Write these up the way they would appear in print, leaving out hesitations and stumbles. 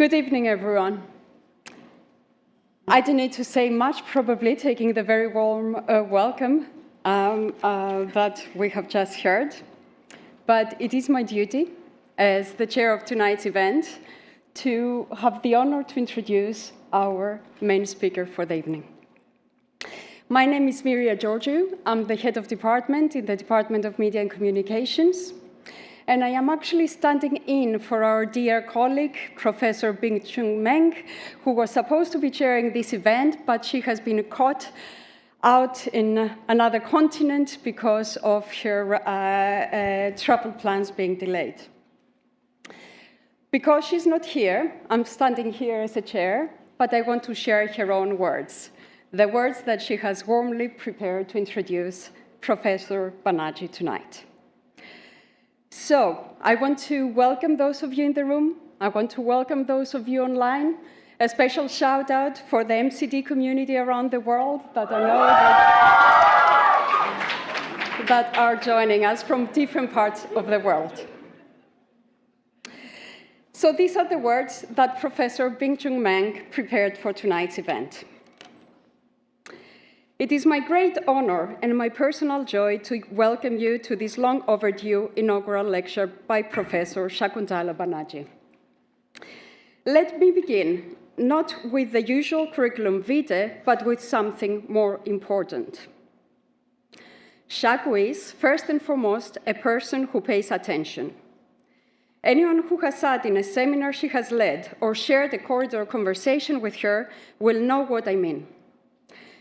Good evening, everyone. I don't need to say much, probably, taking the very warm welcome that we have just heard. But it is my duty, as the chair of tonight's event, to have the honor to introduce our main speaker for the evening. My name is Miria Georgiou. I'm the head of department in the Department of Media and Communications. And I am actually standing in for our dear colleague, Professor Bing-Chun Meng, who was supposed to be chairing this event, but she has been caught out in another continent because of her travel plans being delayed. Because she's not here, I'm standing here as a chair, but I want to share her own words, the words that she has warmly prepared to introduce Professor Banaji tonight. So, I want to welcome those of you in the room. I want to welcome those of you online. A special shout out for the MCD community around the world that I know that are joining us from different parts of the world. So these are the words that Professor Bing-Chun Meng prepared for tonight's event. It is my great honor and my personal joy to welcome you to this long overdue inaugural lecture by Professor Shakuntala Banaji. Let me begin, not with the usual curriculum vitae, but with something more important. Shaku is, first and foremost, a person who pays attention. Anyone who has sat in a seminar she has led or shared a corridor conversation with her will know what I mean.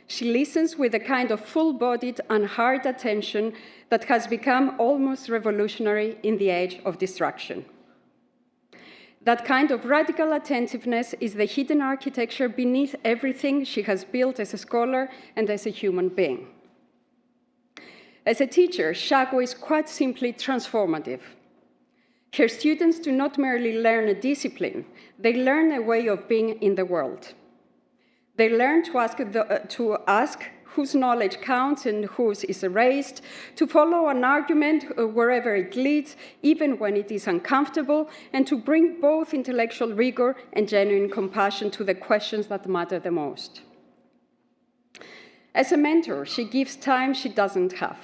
She listens with a kind of full-bodied and hard attention that has become almost revolutionary in the age of distraction. That kind of radical attentiveness is the hidden architecture beneath everything she has built as a scholar and as a human being. As a teacher, Shaku is quite simply transformative. Her students do not merely learn a discipline, they learn a way of being in the world. They learn to ask whose knowledge counts and whose is erased, to follow an argument wherever it leads, even when it is uncomfortable, and to bring both intellectual rigor and genuine compassion to the questions that matter the most. As a mentor, she gives time she doesn't have.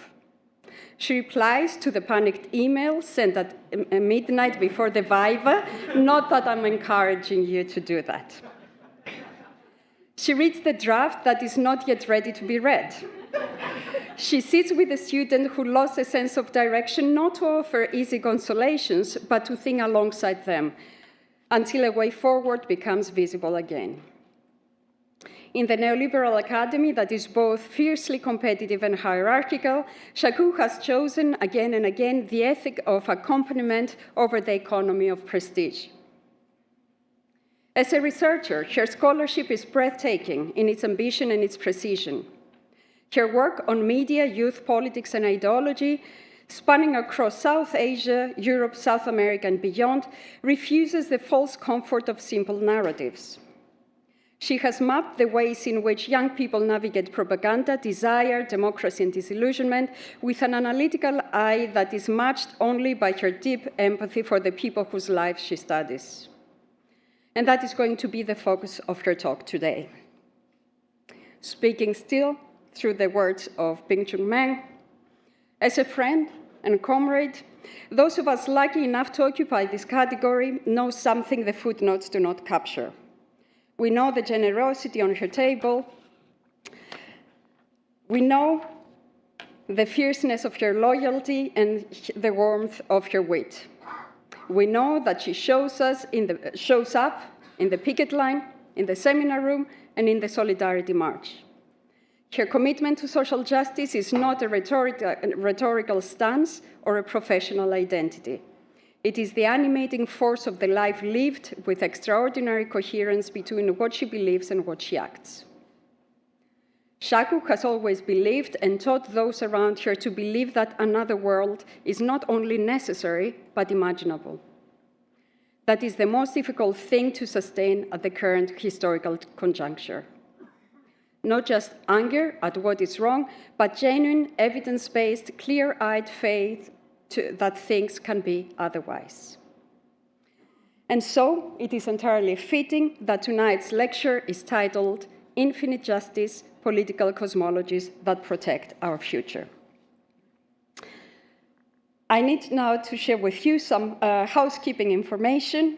She replies to the panicked email sent at midnight before the Viva, not that I'm encouraging you to do that. She reads the draft that is not yet ready to be read. She sits with a student who lost a sense of direction, not to offer easy consolations, but to think alongside them, until a way forward becomes visible again. In the neoliberal academy that is both fiercely competitive and hierarchical, Shaku has chosen again and again the ethic of accompaniment over the economy of prestige. As a researcher, her scholarship is breathtaking in its ambition and its precision. Her work on media, youth, politics, and ideology, spanning across South Asia, Europe, South America, and beyond, refuses the false comfort of simple narratives. She has mapped the ways in which young people navigate propaganda, desire, democracy, and disillusionment with an analytical eye that is matched only by her deep empathy for the people whose lives she studies. And that is going to be the focus of her talk today. Speaking still through the words of Bing-Chun Meng, as a friend and comrade, those of us lucky enough to occupy this category know something the footnotes do not capture. We know the generosity on her table. We know the fierceness of her loyalty and the warmth of her wit. We know that she shows up in the picket line, in the seminar room, and in the Solidarity March. Her commitment to social justice is not a rhetorical stance or a professional identity. It is the animating force of the life lived with extraordinary coherence between what she believes and what she acts. Shaku has always believed and taught those around her to believe that another world is not only necessary, but imaginable. That is the most difficult thing to sustain at the current historical conjuncture. Not just anger at what is wrong, but genuine, evidence-based, clear-eyed faith that things can be otherwise. And so it is entirely fitting that tonight's lecture is titled Infinite Justice, Political Cosmologies that Protect Our Future. I need now to share with you some housekeeping information,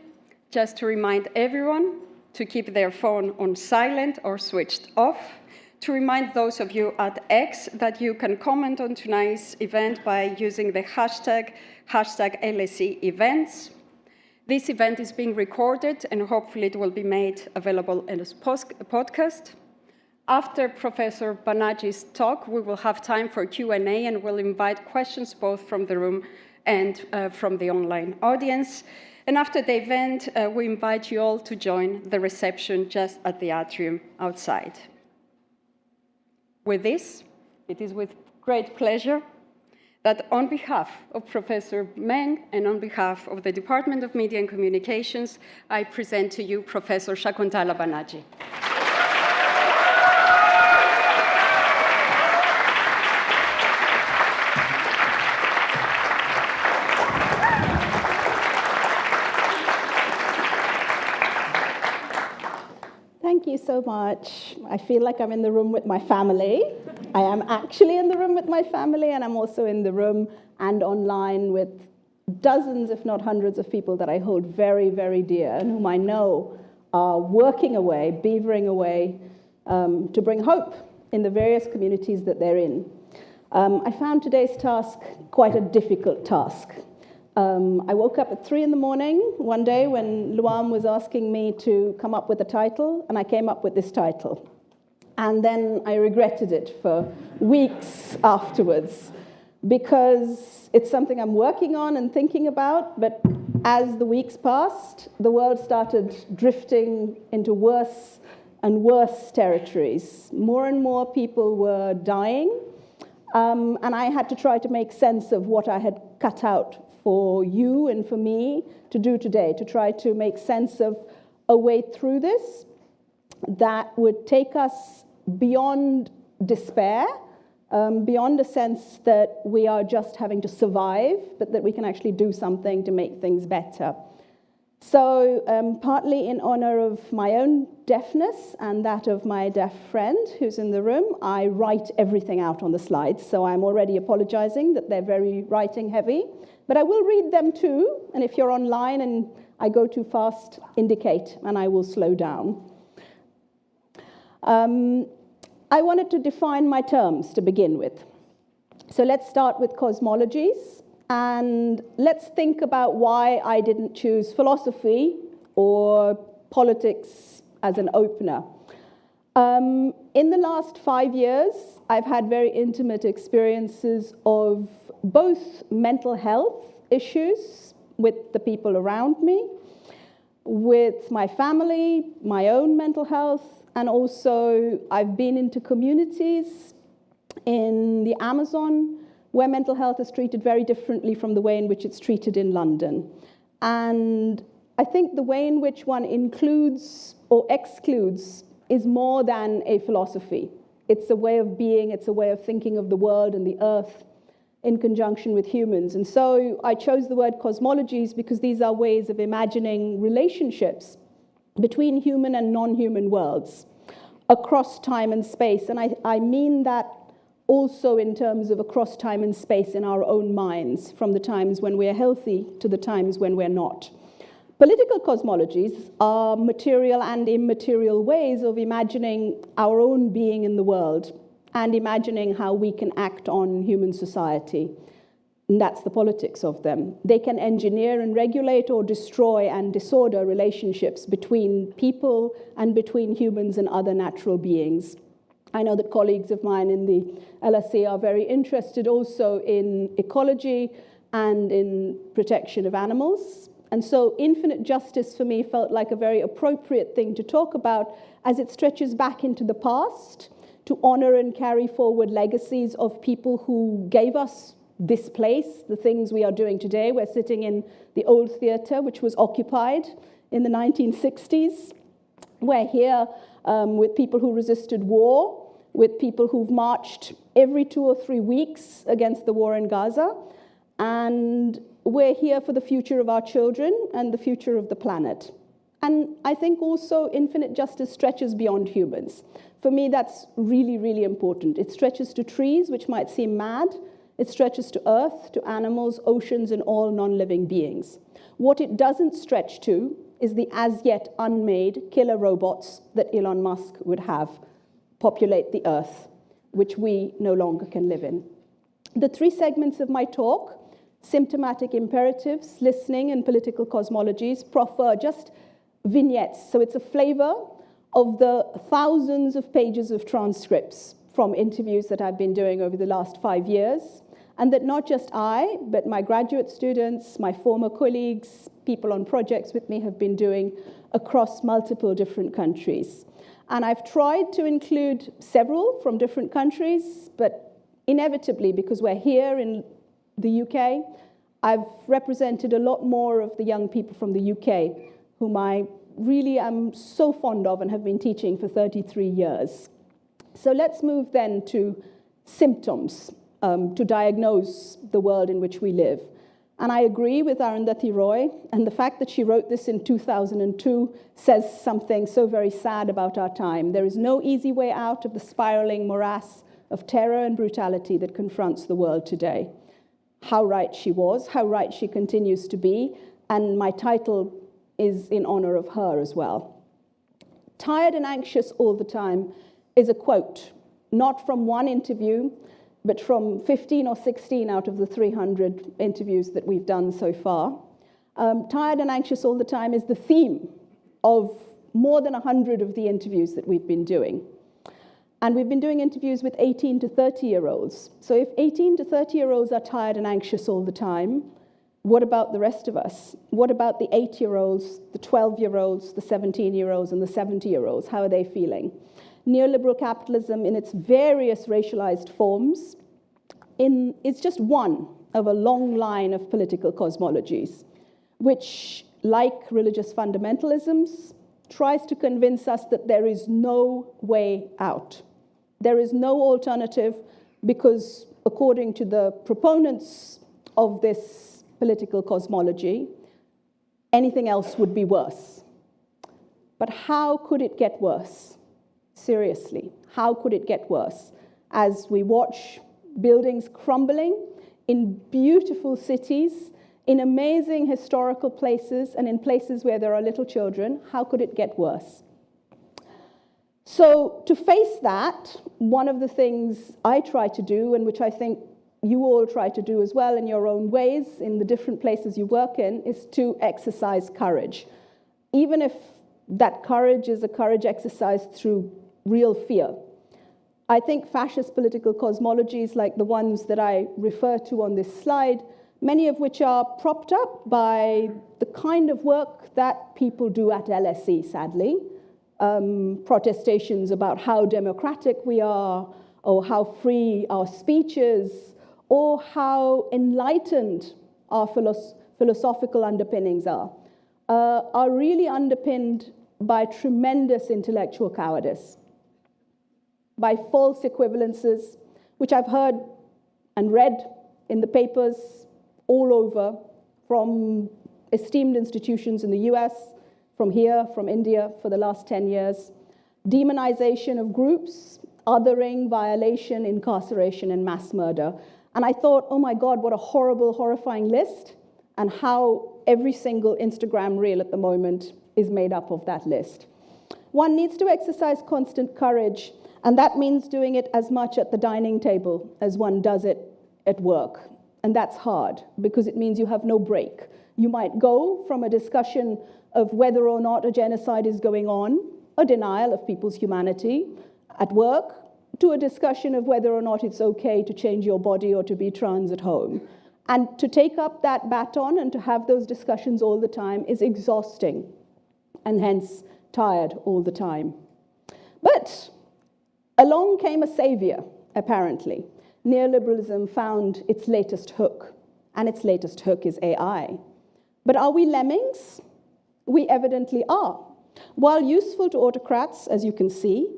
just to remind everyone to keep their phone on silent or switched off, to remind those of you at X that you can comment on tonight's event by using the hashtag LSE Events. This event is being recorded, and hopefully it will be made available as a podcast. After Professor Banaji's talk, we will have time for Q&A, and we'll invite questions both from the room and from the online audience. And after the event, we invite you all to join the reception just at the atrium outside. With this, it is with great pleasure that on behalf of Professor Meng and on behalf of the Department of Media and Communications, I present to you Professor Shakuntala Banaji. Thank you so much. I feel like I'm in the room with my family. I am actually in the room with my family, and I'm also in the room and online with dozens, if not hundreds, of people that I hold very, very dear and whom I know are working away, beavering away to bring hope in the various communities that they're in. I found today's task quite a difficult task. I woke up at 3 in the morning one day when Luam was asking me to come up with a title, and I came up with this title. And then I regretted it for weeks afterwards, because it's something I'm working on and thinking about, but as the weeks passed, the world started drifting into worse and worse territories. More and more people were dying, and I had to try to make sense of what I had cut out for you and for me to do today, to try to make sense of a way through this that would take us beyond despair, beyond a sense that we are just having to survive, but that we can actually do something to make things better. So partly in honor of my own deafness and that of my deaf friend who's in the room, I write everything out on the slides. So I'm already apologizing that they're very writing heavy, but I will read them too. And if you're online and I go too fast, indicate and I will slow down. I wanted to define my terms to begin with. So let's start with cosmologies, and let's think about why I didn't choose philosophy or politics as an opener. In the last 5 years, I've had very intimate experiences of both mental health issues with the people around me, with my family, my own mental health, and also I've been into communities in the Amazon where mental health is treated very differently from the way in which it's treated in London. And I think the way in which one includes or excludes is more than a philosophy. It's a way of being, it's a way of thinking of the world and the earth in conjunction with humans. And so I chose the word cosmologies because these are ways of imagining relationships between human and non-human worlds across time and space. And I mean that also in terms of across time and space in our own minds, from the times when we're healthy to the times when we're not. Political cosmologies are material and immaterial ways of imagining our own being in the world and imagining how we can act on human society. And that's the politics of them. They can engineer and regulate or destroy and disorder relationships between people and between humans and other natural beings. I know that colleagues of mine in the LSE are very interested also in ecology and in protection of animals. And so infinite justice for me felt like a very appropriate thing to talk about as it stretches back into the past to honor and carry forward legacies of people who gave us this place, the things we are doing today. We're sitting in the old theatre, which was occupied in the 1960s. We're here with people who resisted war, with people who've marched every 2 or 3 weeks against the war in Gaza. And we're here for the future of our children and the future of the planet. And I think also infinite justice stretches beyond humans. For me, that's really, really important. It stretches to trees, which might seem mad. It stretches to earth, to animals, oceans, and all non-living beings. What it doesn't stretch to is the as yet unmade killer robots that Elon Musk would have populate the earth, which we no longer can live in. The three segments of my talk, symptomatic imperatives, listening, and political cosmologies, proffer just vignettes. So it's a flavor of the thousands of pages of transcripts from interviews that I've been doing over the last 5 years, and that not just I, but my graduate students, my former colleagues, people on projects with me have been doing across multiple different countries. And I've tried to include several from different countries, but inevitably, because we're here in the UK, I've represented a lot more of the young people from the UK, whom I really am so fond of and have been teaching for 33 years. So let's move then to symptoms, to diagnose the world in which we live. And I agree with Arundhati Roy, and the fact that she wrote this in 2002 says something so very sad about our time. There is no easy way out of the spiraling morass of terror and brutality that confronts the world today. How right she was, how right she continues to be, and my title is in honor of her as well. Tired and anxious all the time is a quote, not from one interview, but from 15 or 16 out of the 300 interviews that we've done so far. Tired and anxious all the time is the theme of more than 100 of the interviews that we've been doing. And we've been doing interviews with 18 to 30-year-olds. So if 18 to 30-year-olds are tired and anxious all the time, what about the rest of us? What about the 8-year-olds, the 12-year-olds, the 17-year-olds, and the 70-year-olds? How are they feeling? Neoliberal capitalism in its various racialized forms is just one of a long line of political cosmologies, which, like religious fundamentalisms, tries to convince us that there is no way out. There is no alternative because, according to the proponents of this political cosmology, anything else would be worse. But how could it get worse? Seriously, how could it get worse? As we watch buildings crumbling in beautiful cities, in amazing historical places, and in places where there are little children, how could it get worse? So to face that, one of the things I try to do, and which I think you all try to do as well in your own ways, in the different places you work in, is to exercise courage. Even if that courage is a courage exercised through real fear. I think fascist political cosmologies, like the ones that I refer to on this slide, many of which are propped up by the kind of work that people do at LSE, sadly. Protestations about how democratic we are, or how free our speech is, or how enlightened our philosophical underpinnings are really underpinned by tremendous intellectual cowardice, by false equivalences, which I've heard and read in the papers all over from esteemed institutions in the US, from here, from India for the last 10 years. Demonization of groups, othering, violation, incarceration, and mass murder. And I thought, oh my God, what a horrible, horrifying list, and how every single Instagram reel at the moment is made up of that list. One needs to exercise constant courage, and that means doing it as much at the dining table as one does it at work. And that's hard, because it means you have no break. You might go from a discussion of whether or not a genocide is going on, a denial of people's humanity, at work, to a discussion of whether or not it's okay to change your body or to be trans at home. And to take up that baton and to have those discussions all the time is exhausting, and hence tired all the time. But along came a savior, apparently. Neoliberalism found its latest hook, and its latest hook is AI. But are we lemmings? We evidently are. While useful to autocrats, as you can see,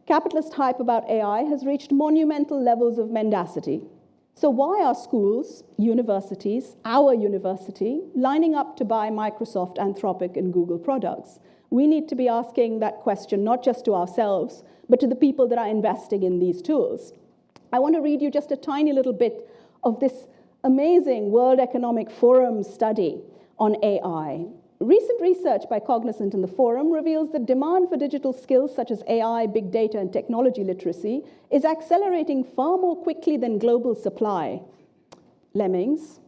capitalist hype about AI has reached monumental levels of mendacity. So why are schools, universities, our university, lining up to buy Microsoft, Anthropic, and Google products? We need to be asking that question not just to ourselves, but to the people that are investing in these tools. I want to read you just a tiny little bit of this amazing World Economic Forum study on AI. Recent research by Cognizant and the Forum reveals that demand for digital skills such as AI, big data, and technology literacy is accelerating far more quickly than global supply. Lemmings.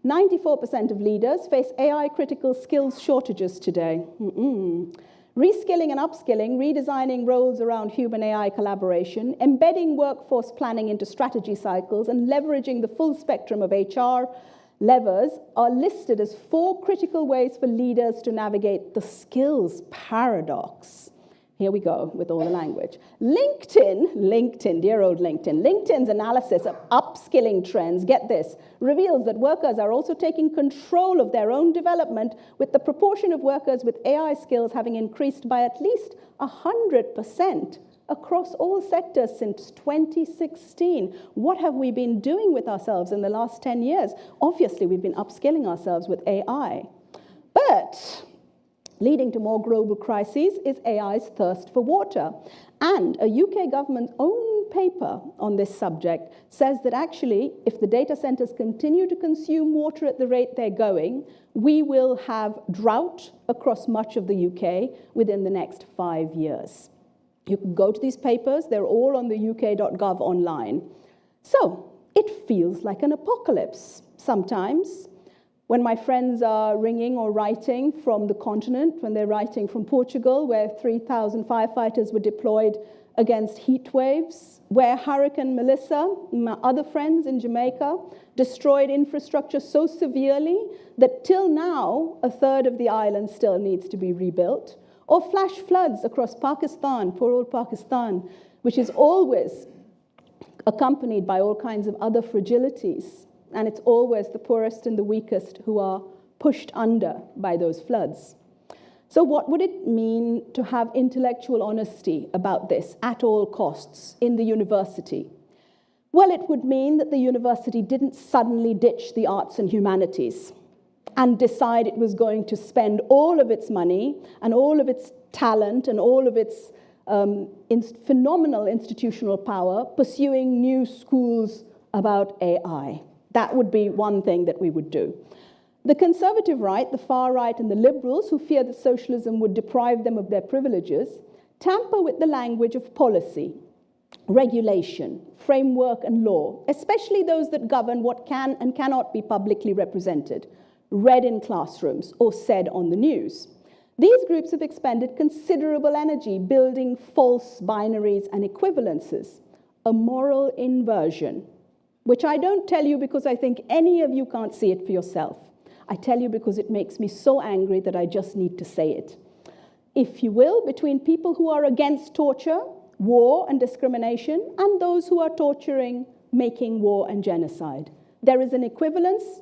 94% of leaders face AI-critical skills shortages today. Reskilling and upskilling, redesigning roles around human-AI collaboration, embedding workforce planning into strategy cycles, and leveraging the full spectrum of HR levers are listed as 4 critical ways for leaders to navigate the skills paradox. Here we go with all the language. LinkedIn, dear old LinkedIn. LinkedIn's analysis of upskilling trends, get this, reveals that workers are also taking control of their own development, with the proportion of workers with AI skills having increased by at least 100% across all sectors since 2016. What have we been doing with ourselves in the last 10 years? Obviously, we've been upskilling ourselves with AI. But leading to more global crises is AI's thirst for water. And a UK government's own paper on this subject says that actually, if the data centers continue to consume water at the rate they're going, we will have drought across much of the UK within the next 5 years. You can go to these papers, they're all on the uk.gov online. So it feels like an apocalypse sometimes. When my friends are ringing or writing from the continent, when they're writing from Portugal, where 3,000 firefighters were deployed against heat waves, where Hurricane Melissa, my other friends in Jamaica, destroyed infrastructure so severely that till now, 1/3 of the island still needs to be rebuilt, or flash floods across Pakistan, poor old Pakistan, which is always accompanied by all kinds of other fragilities. And it's always the poorest and the weakest who are pushed under by those floods. So what would it mean to have intellectual honesty about this at all costs in the university? Well, it would mean that the university didn't suddenly ditch the arts and humanities and decide it was going to spend all of its money and all of its talent and all of its phenomenal institutional power pursuing new schools about AI. That would be one thing that we would do. The conservative right, the far right, and the liberals, who fear that socialism would deprive them of their privileges, tamper with the language of policy, regulation, framework, and law, especially those that govern what can and cannot be publicly represented, read in classrooms, or said on the news. These groups have expended considerable energy building false binaries and equivalences, a moral inversion, which I don't tell you because I think any of you can't see it for yourself. I tell you because it makes me so angry that I just need to say it. If you will, between people who are against torture, war, and discrimination, and those who are torturing, making war, and genocide. There is an equivalence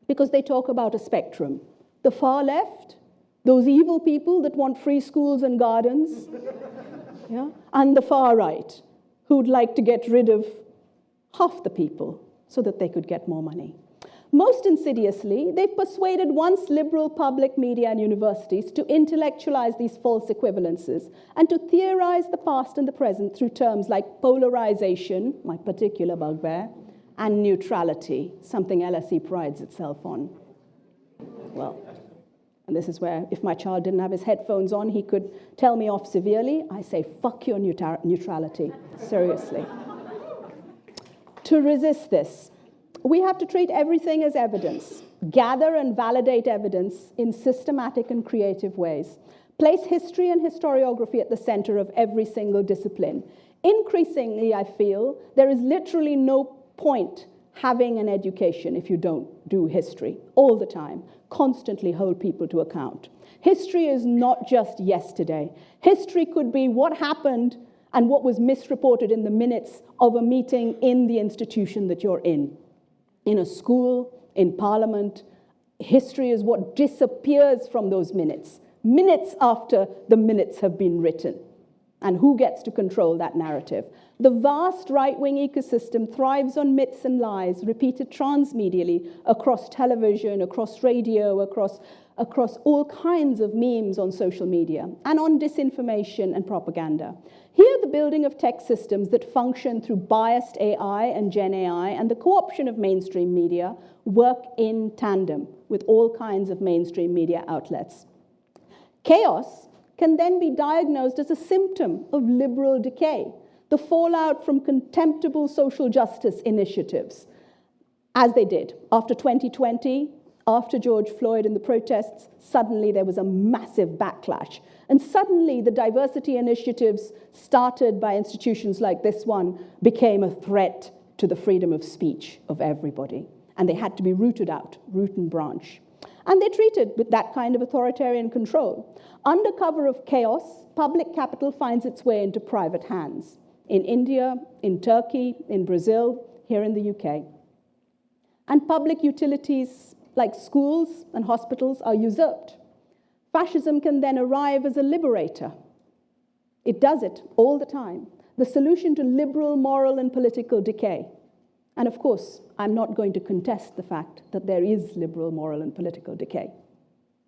because they talk about a spectrum. The far left, those evil people that want free schools and gardens, yeah? And the far right, who'd like to get rid of half the people so that they could get more money. Most insidiously, they've persuaded once liberal public media and universities to intellectualize these false equivalences and to theorize the past and the present through terms like polarization, my particular bugbear, and neutrality, something LSE prides itself on. Well, and this is where, if my child didn't have his headphones on, he could tell me off severely. I say, fuck your neutrality, seriously. To resist this, we have to treat everything as evidence, gather and validate evidence in systematic and creative ways, place history and historiography at the center of every single discipline. Increasingly, I feel, there is literally no point having an education if you don't do history all the time, constantly hold people to account. History is not just yesterday. History could be what happened and what was misreported in the minutes of a meeting in the institution that you're in a school, in parliament. History is what disappears from those minutes after the minutes have been written. And who gets to control that narrative? The vast right-wing ecosystem thrives on myths and lies repeated transmedially across television, across radio, across all kinds of memes on social media, and on disinformation and propaganda. Here, the building of tech systems that function through biased AI and Gen AI and the co-option of mainstream media work in tandem with all kinds of mainstream media outlets. Chaos can then be diagnosed as a symptom of liberal decay, the fallout from contemptible social justice initiatives, as they did. After 2020, after George Floyd and the protests, suddenly there was a massive backlash. And suddenly the diversity initiatives started by institutions like this one became a threat to the freedom of speech of everybody. And they had to be rooted out, root and branch. And they're treated with that kind of authoritarian control. Under cover of chaos, public capital finds its way into private hands. In India, in Turkey, in Brazil, here in the UK. And public utilities like schools and hospitals are usurped. Fascism can then arrive as a liberator. It does it all the time. The solution to liberal, moral, and political decay. And of course, I'm not going to contest the fact that there is liberal, moral, and political decay.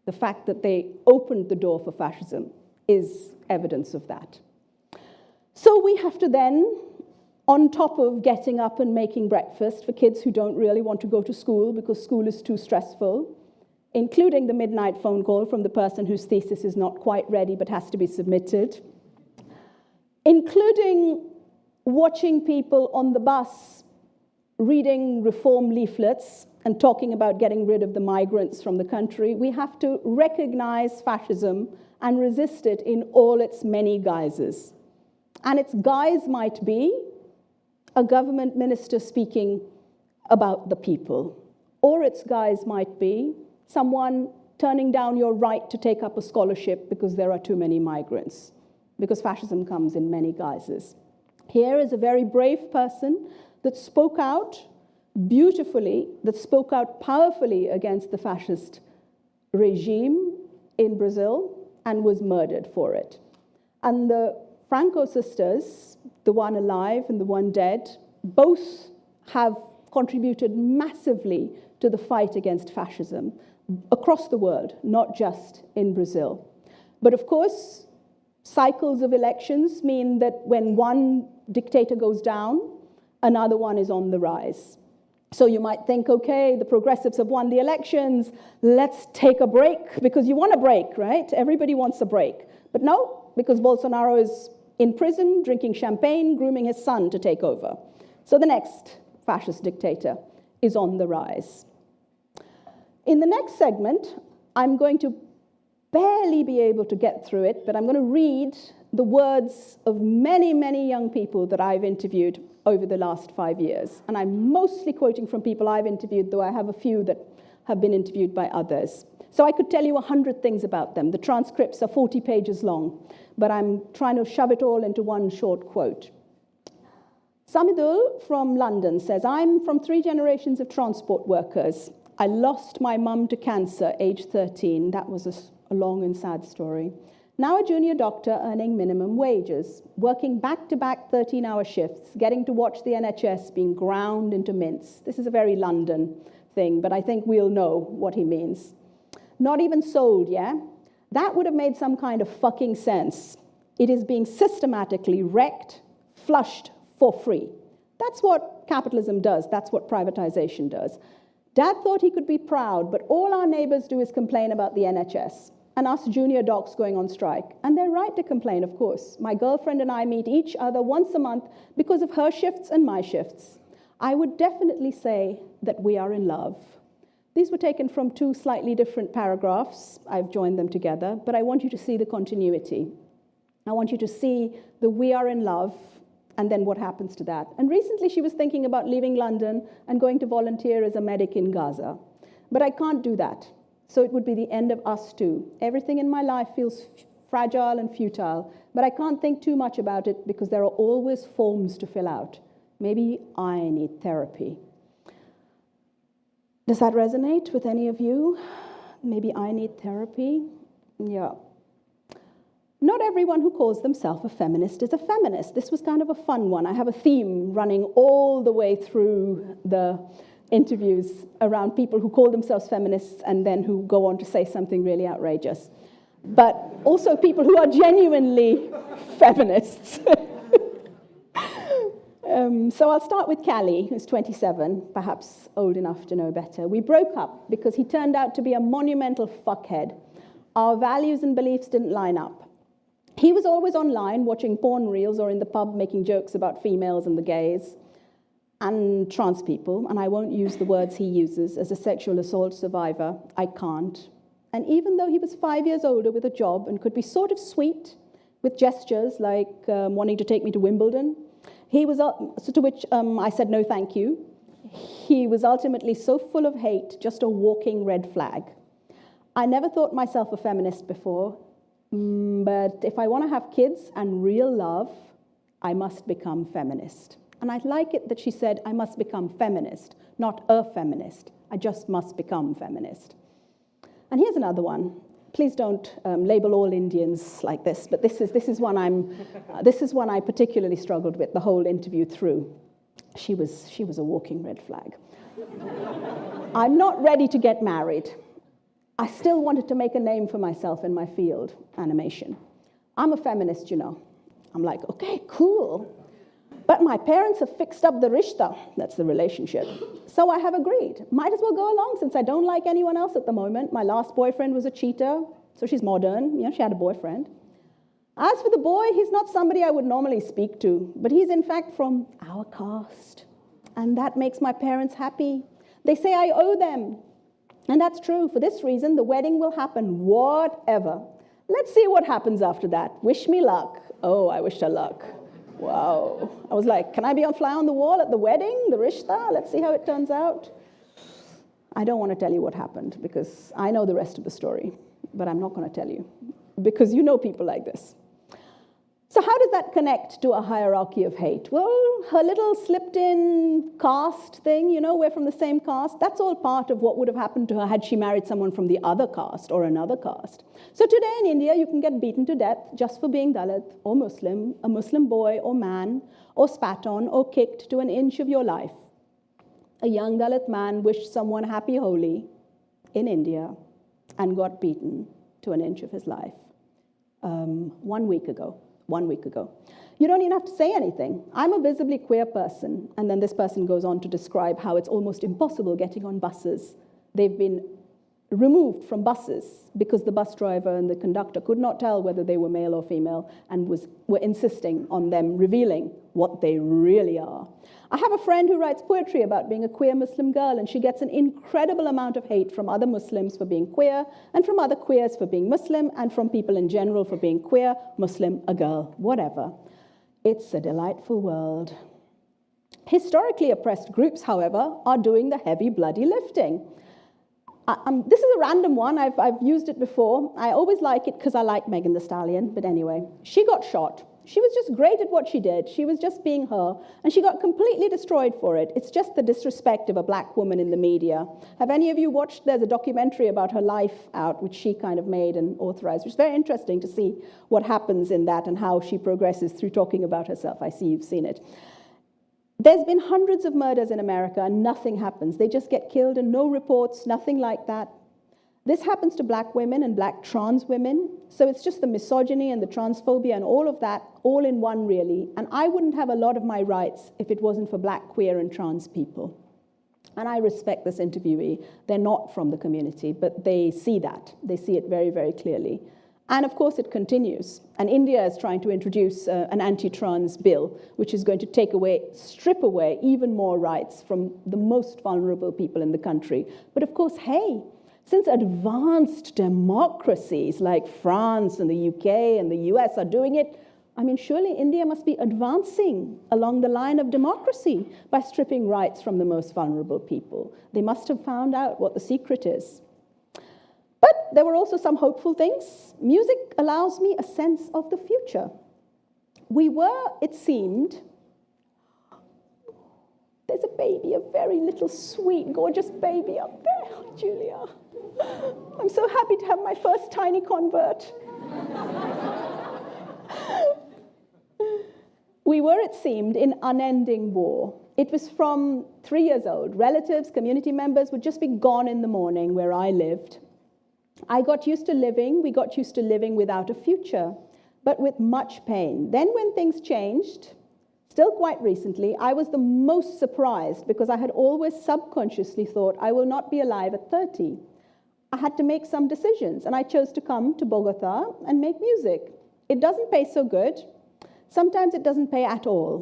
The fact that they opened the door for fascism is evidence of that. So we have to then, on top of getting up and making breakfast for kids who don't really want to go to school because school is too stressful, including the midnight phone call from the person whose thesis is not quite ready but has to be submitted, including watching people on the bus reading reform leaflets and talking about getting rid of the migrants from the country, we have to recognize fascism and resist it in all its many guises. And its guise might be a government minister speaking about the people, or its guise might be someone turning down your right to take up a scholarship because there are too many migrants, because fascism comes in many guises. Here is a very brave person that spoke out beautifully, that spoke out powerfully against the fascist regime in Brazil and was murdered for it. And the Franco sisters, the one alive and the one dead, both have contributed massively to the fight against fascism across the world, not just in Brazil. But of course, cycles of elections mean that when one dictator goes down, another one is on the rise. So you might think, okay, the progressives have won the elections, let's take a break, because you want a break, right? Everybody wants a break. But no, because Bolsonaro is in prison, drinking champagne, grooming his son to take over. So the next fascist dictator is on the rise. In the next segment, I'm going to barely be able to get through it, but I'm going to read the words of many, many young people that I've interviewed over the last 5 years. And I'm mostly quoting from people I've interviewed, though I have a few that have been interviewed by others. So I could tell you 100 things about them. The transcripts are 40 pages long, but I'm trying to shove it all into one short quote. Samidul from London says, I'm from 3 generations of transport workers. I lost my mum to cancer, age 13. That was a long and sad story. Now a junior doctor earning minimum wages, working back-to-back 13-hour shifts, getting to watch the NHS being ground into mince. This is a very London thing, but I think we'll know what he means. Not even sold, yeah? That would have made some kind of fucking sense. It is being systematically wrecked, flushed for free. That's what capitalism does. That's what privatization does. Dad thought he could be proud, but all our neighbors do is complain about the NHS and us junior docs going on strike. And they're right to complain, of course. My girlfriend and I meet each other once a month because of her shifts and my shifts. I would definitely say that we are in love. These were taken from 2 slightly different paragraphs. I've joined them together, but I want you to see the continuity. I want you to see the we are in love and then what happens to that. And recently she was thinking about leaving London and going to volunteer as a medic in Gaza. But I can't do that. So it would be the end of us too. Everything in my life feels fragile and futile, but I can't think too much about it because there are always forms to fill out. Maybe I need therapy. Does that resonate with any of you? Maybe I need therapy? Yeah. Not everyone who calls themselves a feminist is a feminist. This was kind of a fun one. I have a theme running all the way through the interviews around people who call themselves feminists and then who go on to say something really outrageous. But also people who are genuinely feminists. So I'll start with Callie, who's 27, perhaps old enough to know better. We broke up because he turned out to be a monumental fuckhead. Our values and beliefs didn't line up. He was always online watching porn reels or in the pub making jokes about females and the gays and trans people, and I won't use the words he uses. As a sexual assault survivor, I can't. And even though he was 5 years older with a job and could be sort of sweet with gestures like wanting to take me to Wimbledon, he was to which I said no thank you. He was ultimately so full of hate, just a walking red flag. I never thought myself a feminist before, but if I want to have kids and real love, I must become feminist. And I like it that she said, I must become feminist, not a feminist. I just must become feminist. And here's another one. Please don't label all Indians like this, but this is one I particularly struggled with the whole interview through. She was a walking red flag. I'm not ready to get married. I still wanted to make a name for myself in my field, animation. I'm a feminist, you know. I'm like, okay, cool. But my parents have fixed up the rishta, that's the relationship. So I have agreed. Might as well go along since I don't like anyone else at the moment. My last boyfriend was a cheater, so she's modern. You know, she had a boyfriend. As for the boy, he's not somebody I would normally speak to, but he's in fact from our caste. And that makes my parents happy. They say I owe them. And that's true. For this reason, the wedding will happen, whatever. Let's see what happens after that. Wish me luck. Oh, I wish her luck. Wow. I was like, can I be on fly on the wall at the wedding, the rishta? Let's see how it turns out. I don't want to tell you what happened because I know the rest of the story, but I'm not going to tell you because you know people like this. So how does that connect to a hierarchy of hate? Well, her little slipped-in caste thing, you know, we're from the same caste, that's all part of what would have happened to her had she married someone from the other caste or another caste. So today in India, you can get beaten to death just for being Dalit or Muslim, a Muslim boy or man, or spat on or kicked to an inch of your life. A young Dalit man wished someone happy Holi in India and got beaten to an inch of his life 1 week ago. 1 week ago. You don't even have to say anything. I'm a visibly queer person. And then this person goes on to describe how it's almost impossible getting on buses. They've been removed from buses because the bus driver and the conductor could not tell whether they were male or female and were insisting on them revealing what they really are. I have a friend who writes poetry about being a queer Muslim girl, and she gets an incredible amount of hate from other Muslims for being queer, and from other queers for being Muslim, and from people in general for being queer, Muslim, a girl, whatever. It's a delightful world. Historically oppressed groups, however, are doing the heavy, bloody lifting. This is a random one. I've used it before. I always like it because I like Megan Thee Stallion, but anyway, she got shot. She was just great at what she did. She was just being her, and she got completely destroyed for it. It's just the disrespect of a black woman in the media. Have any of you watched, there's a documentary about her life out, which she kind of made and authorized, which is very interesting to see what happens in that and how she progresses through talking about herself. I see you've seen it. There's been hundreds of murders in America, and nothing happens. They just get killed and no reports, nothing like that. This happens to black women and black trans women. So it's just the misogyny and the transphobia and all of that, all in one, really. And I wouldn't have a lot of my rights if it wasn't for black, queer, and trans people. And I respect this interviewee. They're not from the community, but they see that. They see it very, very clearly. And of course, it continues. And India is trying to introduce an anti-trans bill, which is going to strip away even more rights from the most vulnerable people in the country. But of course, hey, since advanced democracies like France and the UK and the US are doing it, I mean, surely India must be advancing along the line of democracy by stripping rights from the most vulnerable people. They must have found out what the secret is. But there were also some hopeful things. Music allows me a sense of the future. We were, it seemed, there's a baby, a very little, sweet, gorgeous baby up there, Julia. I'm so happy to have my first tiny convert. We were, it seemed, in unending war. It was from 3 years old. Relatives, community members would just be gone in the morning where I lived. We got used to living without a future, but with much pain. Then when things changed, still quite recently, I was the most surprised because I had always subconsciously thought I will not be alive at 30. I had to make some decisions, and I chose to come to Bogota and make music. It doesn't pay so good. Sometimes it doesn't pay at all.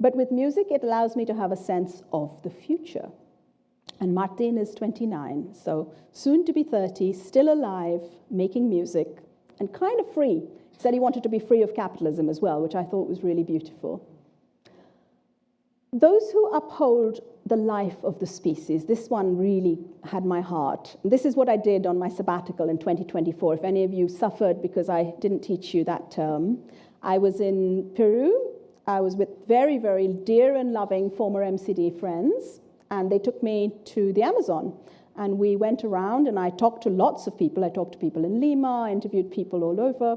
But with music, it allows me to have a sense of the future. And Martin is 29, so soon to be 30, still alive, making music, and kind of free. He said he wanted to be free of capitalism as well, which I thought was really beautiful. Those who uphold the life of the species, this one really had my heart. This is what I did on my sabbatical in 2024. If any of you suffered because I didn't teach you that term, I was in Peru. I was with very, very dear and loving former MCD friends, and they took me to the Amazon. And we went around, and I talked to lots of people. I talked to people in Lima, I interviewed people all over.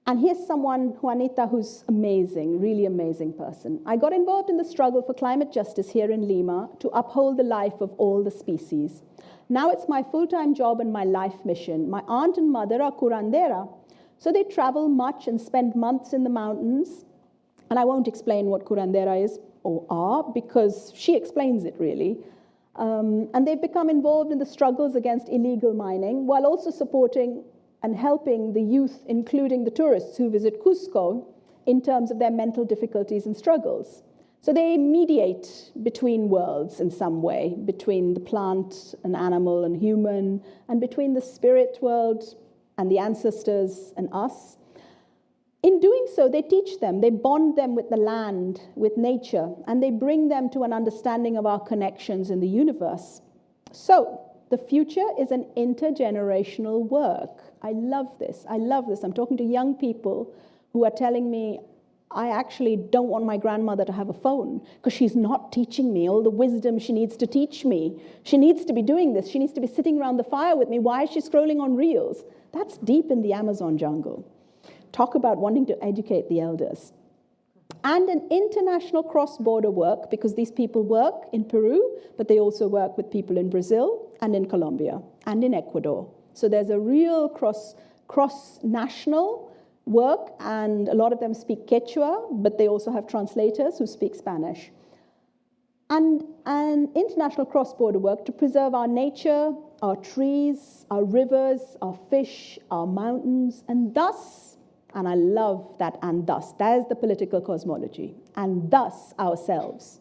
And here's someone, Juanita, who's amazing, really amazing person. I got involved in the struggle for climate justice here in Lima to uphold the life of all the species. Now it's my full-time job and my life mission. My aunt and mother are curandera, so they travel much and spend months in the mountains. And I won't explain what curandera is or are, because she explains it really. And they've become involved in the struggles against illegal mining, while also supporting and helping the youth, including the tourists who visit Cusco, in terms of their mental difficulties and struggles. So they mediate between worlds in some way, between the plant and animal and human, and between the spirit world and the ancestors and us. In doing so, they teach them, they bond them with the land, with nature, and they bring them to an understanding of our connections in the universe. So, the future is an intergenerational work. I love this. I love this. I'm talking to young people who are telling me, I actually don't want my grandmother to have a phone because she's not teaching me all the wisdom she needs to teach me. She needs to be doing this. She needs to be sitting around the fire with me. Why is she scrolling on reels? That's deep in the Amazon jungle. Talk about wanting to educate the elders. And an international cross-border work, because these people work in Peru, but they also work with people in Brazil and in Colombia and in Ecuador. So there's a real cross-national work, and a lot of them speak Quechua, but they also have translators who speak Spanish. And an international cross-border work to preserve our nature, our trees, our rivers, our fish, our mountains, and thus, and I love that and thus, that is the political cosmology, and thus ourselves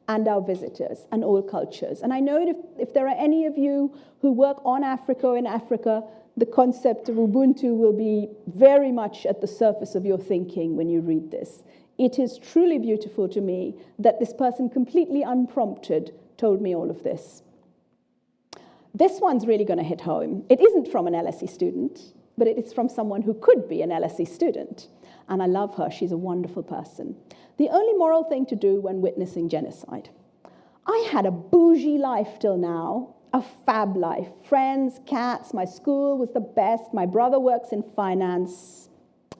and our visitors and all cultures. And I know if there are any of you who work on Africa or in Africa, the concept of Ubuntu will be very much at the surface of your thinking when you read this. It is truly beautiful to me that this person, completely unprompted, told me all of this. This one's really going to hit home. It isn't from an LSE student, but it is from someone who could be an LSE student. And I love her. She's a wonderful person. The only moral thing to do when witnessing genocide. I had a bougie life till now, a fab life. Friends, cats, my school was the best. My brother works in finance.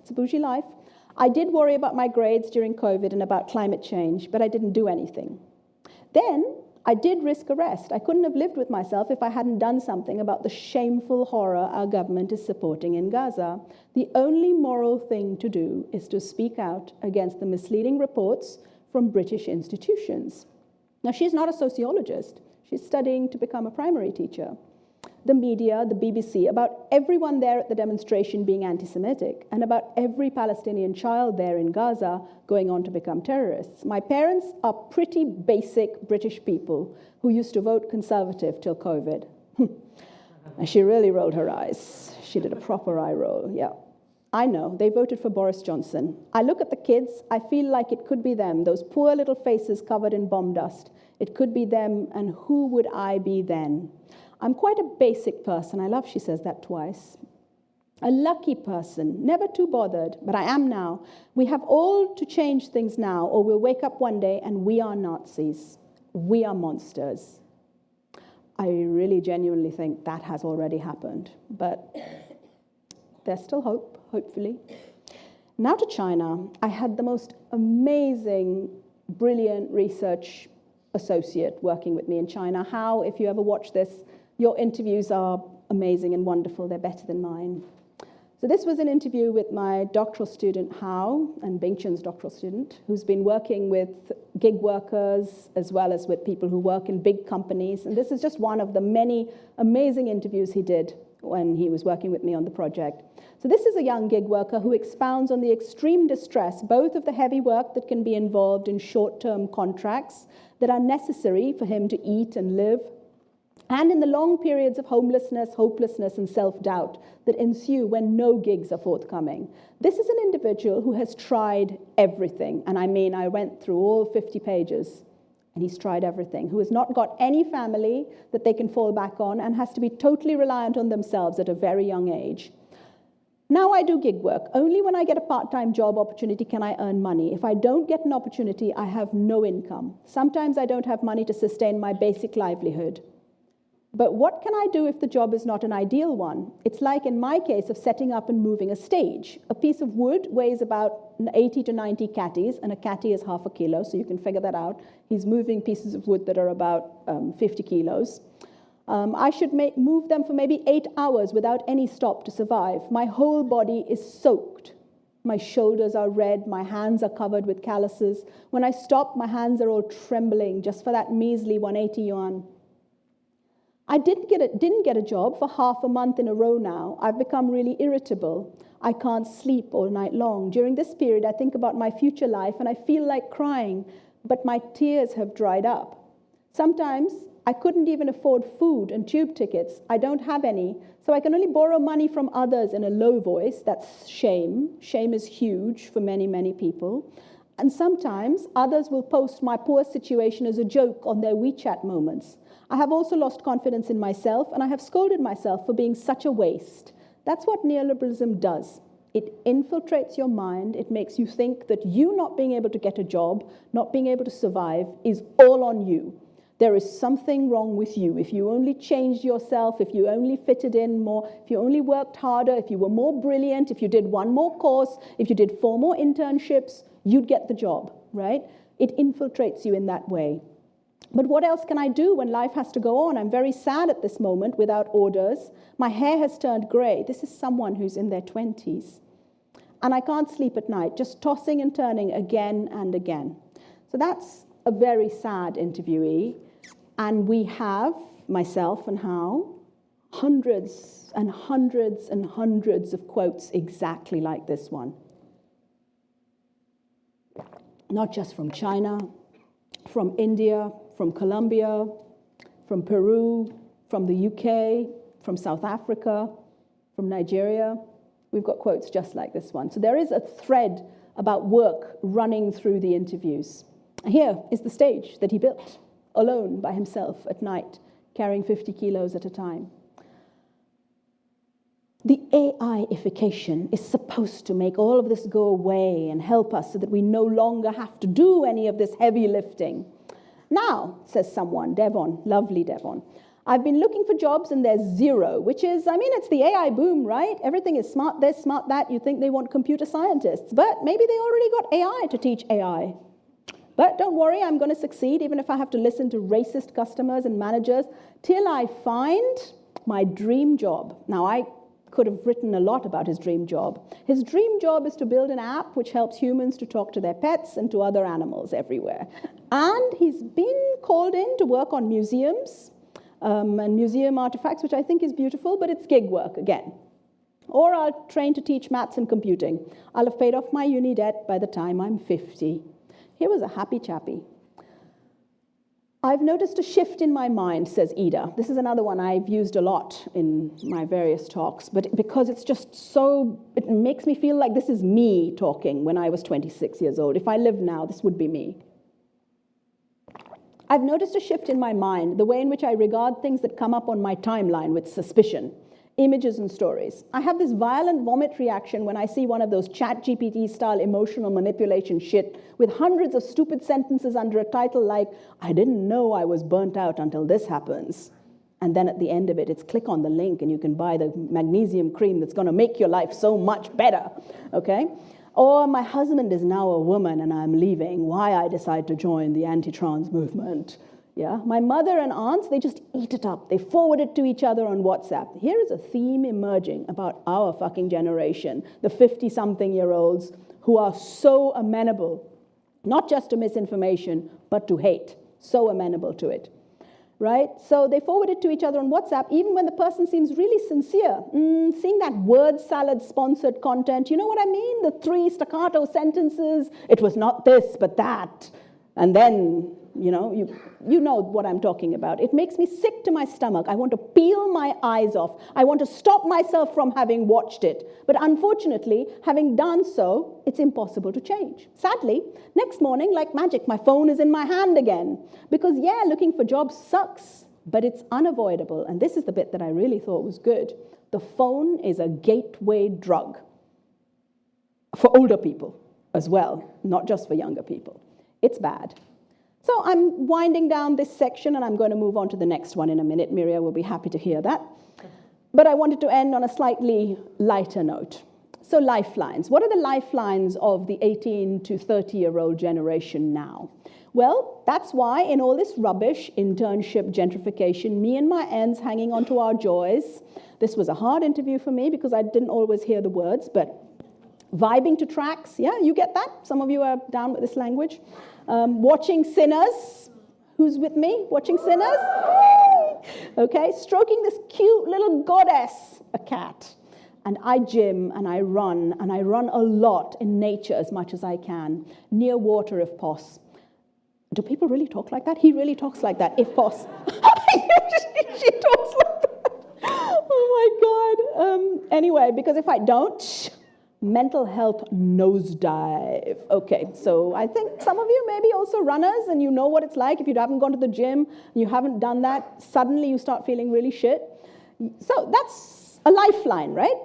It's a bougie life. I did worry about my grades during COVID and about climate change, but I didn't do anything. Then I did risk arrest. I couldn't have lived with myself if I hadn't done something about the shameful horror our government is supporting in Gaza. The only moral thing to do is to speak out against the misleading reports from British institutions. Now, she's not a sociologist. She's studying to become a primary teacher. The media, the BBC, about everyone there at the demonstration being anti-Semitic, and about every Palestinian child there in Gaza going on to become terrorists. My parents are pretty basic British people who used to vote Conservative till COVID. And she really rolled her eyes. She did a proper eye roll, yeah. I know, they voted for Boris Johnson. I look at the kids, I feel like it could be them, those poor little faces covered in bomb dust. It could be them, and who would I be then? I'm quite a basic person. I love she says that twice. A lucky person, never too bothered, but I am now. We have all to change things now, or we'll wake up one day and we are Nazis. We are monsters. I really genuinely think that has already happened, but there's still hope, hopefully. Now to China. I had the most amazing, brilliant research associate working with me in China. How, if you ever watch this, your interviews are amazing and wonderful. They're better than mine. So this was an interview with my doctoral student, Hao, and Bingchen's doctoral student, who's been working with gig workers as well as with people who work in big companies. And this is just one of the many amazing interviews he did when he was working with me on the project. So this is a young gig worker who expounds on the extreme distress, both of the heavy work that can be involved in short-term contracts that are necessary for him to eat and live, and in the long periods of homelessness, hopelessness, and self-doubt that ensue when no gigs are forthcoming. This is an individual who has tried everything, and I mean, I went through all 50 pages, and he's tried everything, who has not got any family that they can fall back on and has to be totally reliant on themselves at a very young age. Now I do gig work. Only when I get a part-time job opportunity can I earn money. If I don't get an opportunity, I have no income. Sometimes I don't have money to sustain my basic livelihood. But what can I do if the job is not an ideal one? It's like in my case of setting up and moving a stage. A piece of wood weighs about 80 to 90 catties, and a catty is half a kilo, so you can figure that out. He's moving pieces of wood that are about 50 kilos. I should move them for maybe 8 hours without any stop to survive. My whole body is soaked. My shoulders are red, my hands are covered with calluses. When I stop, my hands are all trembling just for that measly 180 yuan. I didn't get a job for half a month in a row now. I've become really irritable. I can't sleep all night long. During this period, I think about my future life and I feel like crying, but my tears have dried up. Sometimes I couldn't even afford food and tube tickets. I don't have any, so I can only borrow money from others in a low voice. That's shame. Shame is huge for many, many people. And sometimes others will post my poor situation as a joke on their WeChat moments. I have also lost confidence in myself, and I have scolded myself for being such a waste. That's what neoliberalism does. It infiltrates your mind. It makes you think that you not being able to get a job, not being able to survive, is all on you. There is something wrong with you. If you only changed yourself, if you only fitted in more, if you only worked harder, if you were more brilliant, if you did one more course, if you did 4 more internships, you'd get the job, right? It infiltrates you in that way. But what else can I do when life has to go on? I'm very sad at this moment without orders. My hair has turned grey. This is someone who's in their 20s. And I can't sleep at night, just tossing and turning again and again. So that's a very sad interviewee. And we have, myself and Hao, hundreds and hundreds and hundreds of quotes exactly like this one. Not just from China, from India, from Colombia, from Peru, from the UK, from South Africa, from Nigeria. We've got quotes just like this one. So there is a thread about work running through the interviews. Here is the stage that he built, alone by himself at night, carrying 50 kilos at a time. The AI-ification is supposed to make all of this go away and help us so that we no longer have to do any of this heavy lifting. Now, says someone, Devon, lovely Devon, I've been looking for jobs and there's zero, which is, I mean, it's the AI boom, right? Everything is smart this, smart that. You think they want computer scientists, but maybe they already got AI to teach AI. But don't worry, I'm going to succeed, even if I have to listen to racist customers and managers, till I find my dream job. Now, I could have written a lot about his dream job. His dream job is to build an app which helps humans to talk to their pets and to other animals everywhere. And he's been called in to work on museums and museum artifacts, which I think is beautiful, but it's gig work again. Or I'll train to teach maths and computing. I'll have paid off my uni debt by the time I'm 50. He was a happy chappy. I've noticed a shift in my mind, says Ida. This is another one I've used a lot in my various talks, but because it's just so, it makes me feel like this is me talking when I was 26 years old. If I lived now, this would be me. I've noticed a shift in my mind, the way in which I regard things that come up on my timeline with suspicion. Images and stories. I have this violent vomit reaction when I see one of those ChatGPT-style emotional manipulation shit with hundreds of stupid sentences under a title like, I didn't know I was burnt out until this happens. And then at the end of it, it's click on the link and you can buy the magnesium cream that's going to make your life so much better, okay? Or my husband is now a woman and I'm leaving, why I decide to join the anti-trans movement. Yeah, my mother and aunts, they just eat it up. They forward it to each other on WhatsApp. Here is a theme emerging about our fucking generation, the 50-something-year-olds who are so amenable, not just to misinformation, but to hate, so amenable to it, right? So they forward it to each other on WhatsApp, even when the person seems really sincere. Seeing that word salad sponsored content, you know what I mean? The 3 staccato sentences, it was not this, but that. And then, you know what I'm talking about. It makes me sick to my stomach. I want to peel my eyes off. I want to stop myself from having watched it. But unfortunately, having done so, it's impossible to change. Sadly, next morning, like magic, my phone is in my hand again. Because yeah, looking for jobs sucks, but it's unavoidable. And this is the bit that I really thought was good. The phone is a gateway drug for older people as well, not just for younger people. It's bad. So I'm winding down this section, and I'm going to move on to the next one in a minute. Miria will be happy to hear that. But I wanted to end on a slightly lighter note. So lifelines. What are the lifelines of the 18 to 30-year-old generation now? Well, that's why in all this rubbish, internship, gentrification, me and my ends hanging onto our joys. This was a hard interview for me because I didn't always hear the words, but vibing to tracks, yeah, you get that? Some of you are down with this language. Watching Sinners. Who's with me? Watching Sinners? Okay, stroking this cute little goddess, a cat. And I gym and I run a lot in nature as much as I can, near water if pos. Do people really talk like that? He really talks like that, if pos. She talks like that. Oh my God. Anyway, because if I don't, mental health nosedive. Okay, so I think some of you may be also runners and you know what it's like if you haven't gone to the gym and you haven't done that, suddenly you start feeling really shit. So that's a lifeline, right?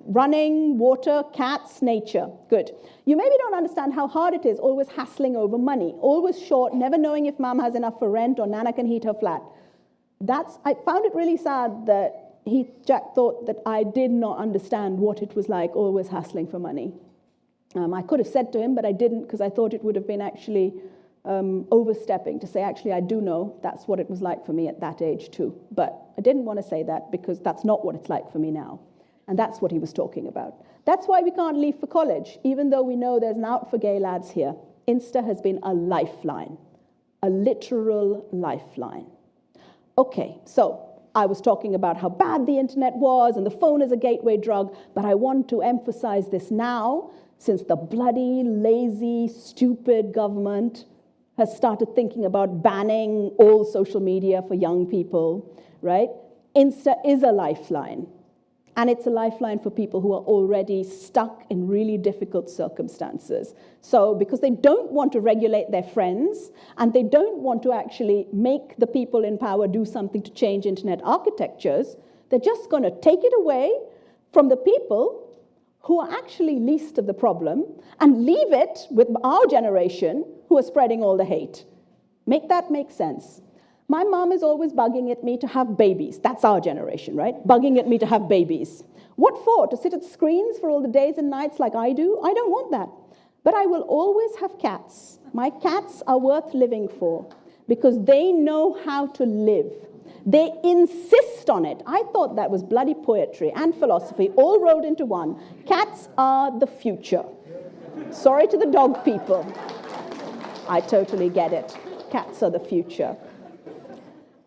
Running, water, cats, nature. Good. You maybe don't understand how hard it is always hassling over money, always short, never knowing if mom has enough for rent or Nana can heat her flat. I found it really sad that Jack thought that I did not understand what it was like always hassling for money. I could have said to him, but I didn't because I thought it would have been actually overstepping to say, actually, I do know that's what it was like for me at that age too. But I didn't want to say that because that's not what it's like for me now. And that's what he was talking about. That's why we can't leave for college, even though we know there's an out for gay lads here. Insta has been a lifeline, a literal lifeline. Okay, so I was talking about how bad the internet was and the phone is a gateway drug, but I want to emphasize this now, since the bloody, lazy, stupid government has started thinking about banning all social media for young people, right? Insta is a lifeline. And it's a lifeline for people who are already stuck in really difficult circumstances. So because they don't want to regulate their friends, and they don't want to actually make the people in power do something to change internet architectures, they're just going to take it away from the people who are actually least of the problem and leave it with our generation who are spreading all the hate. Make that make sense. My mom is always bugging at me to have babies. That's our generation, right? Bugging at me to have babies. What for? To sit at screens for all the days and nights like I do? I don't want that. But I will always have cats. My cats are worth living for because they know how to live. They insist on it. I thought that was bloody poetry and philosophy all rolled into one. Cats are the future. Sorry to the dog people. I totally get it. Cats are the future.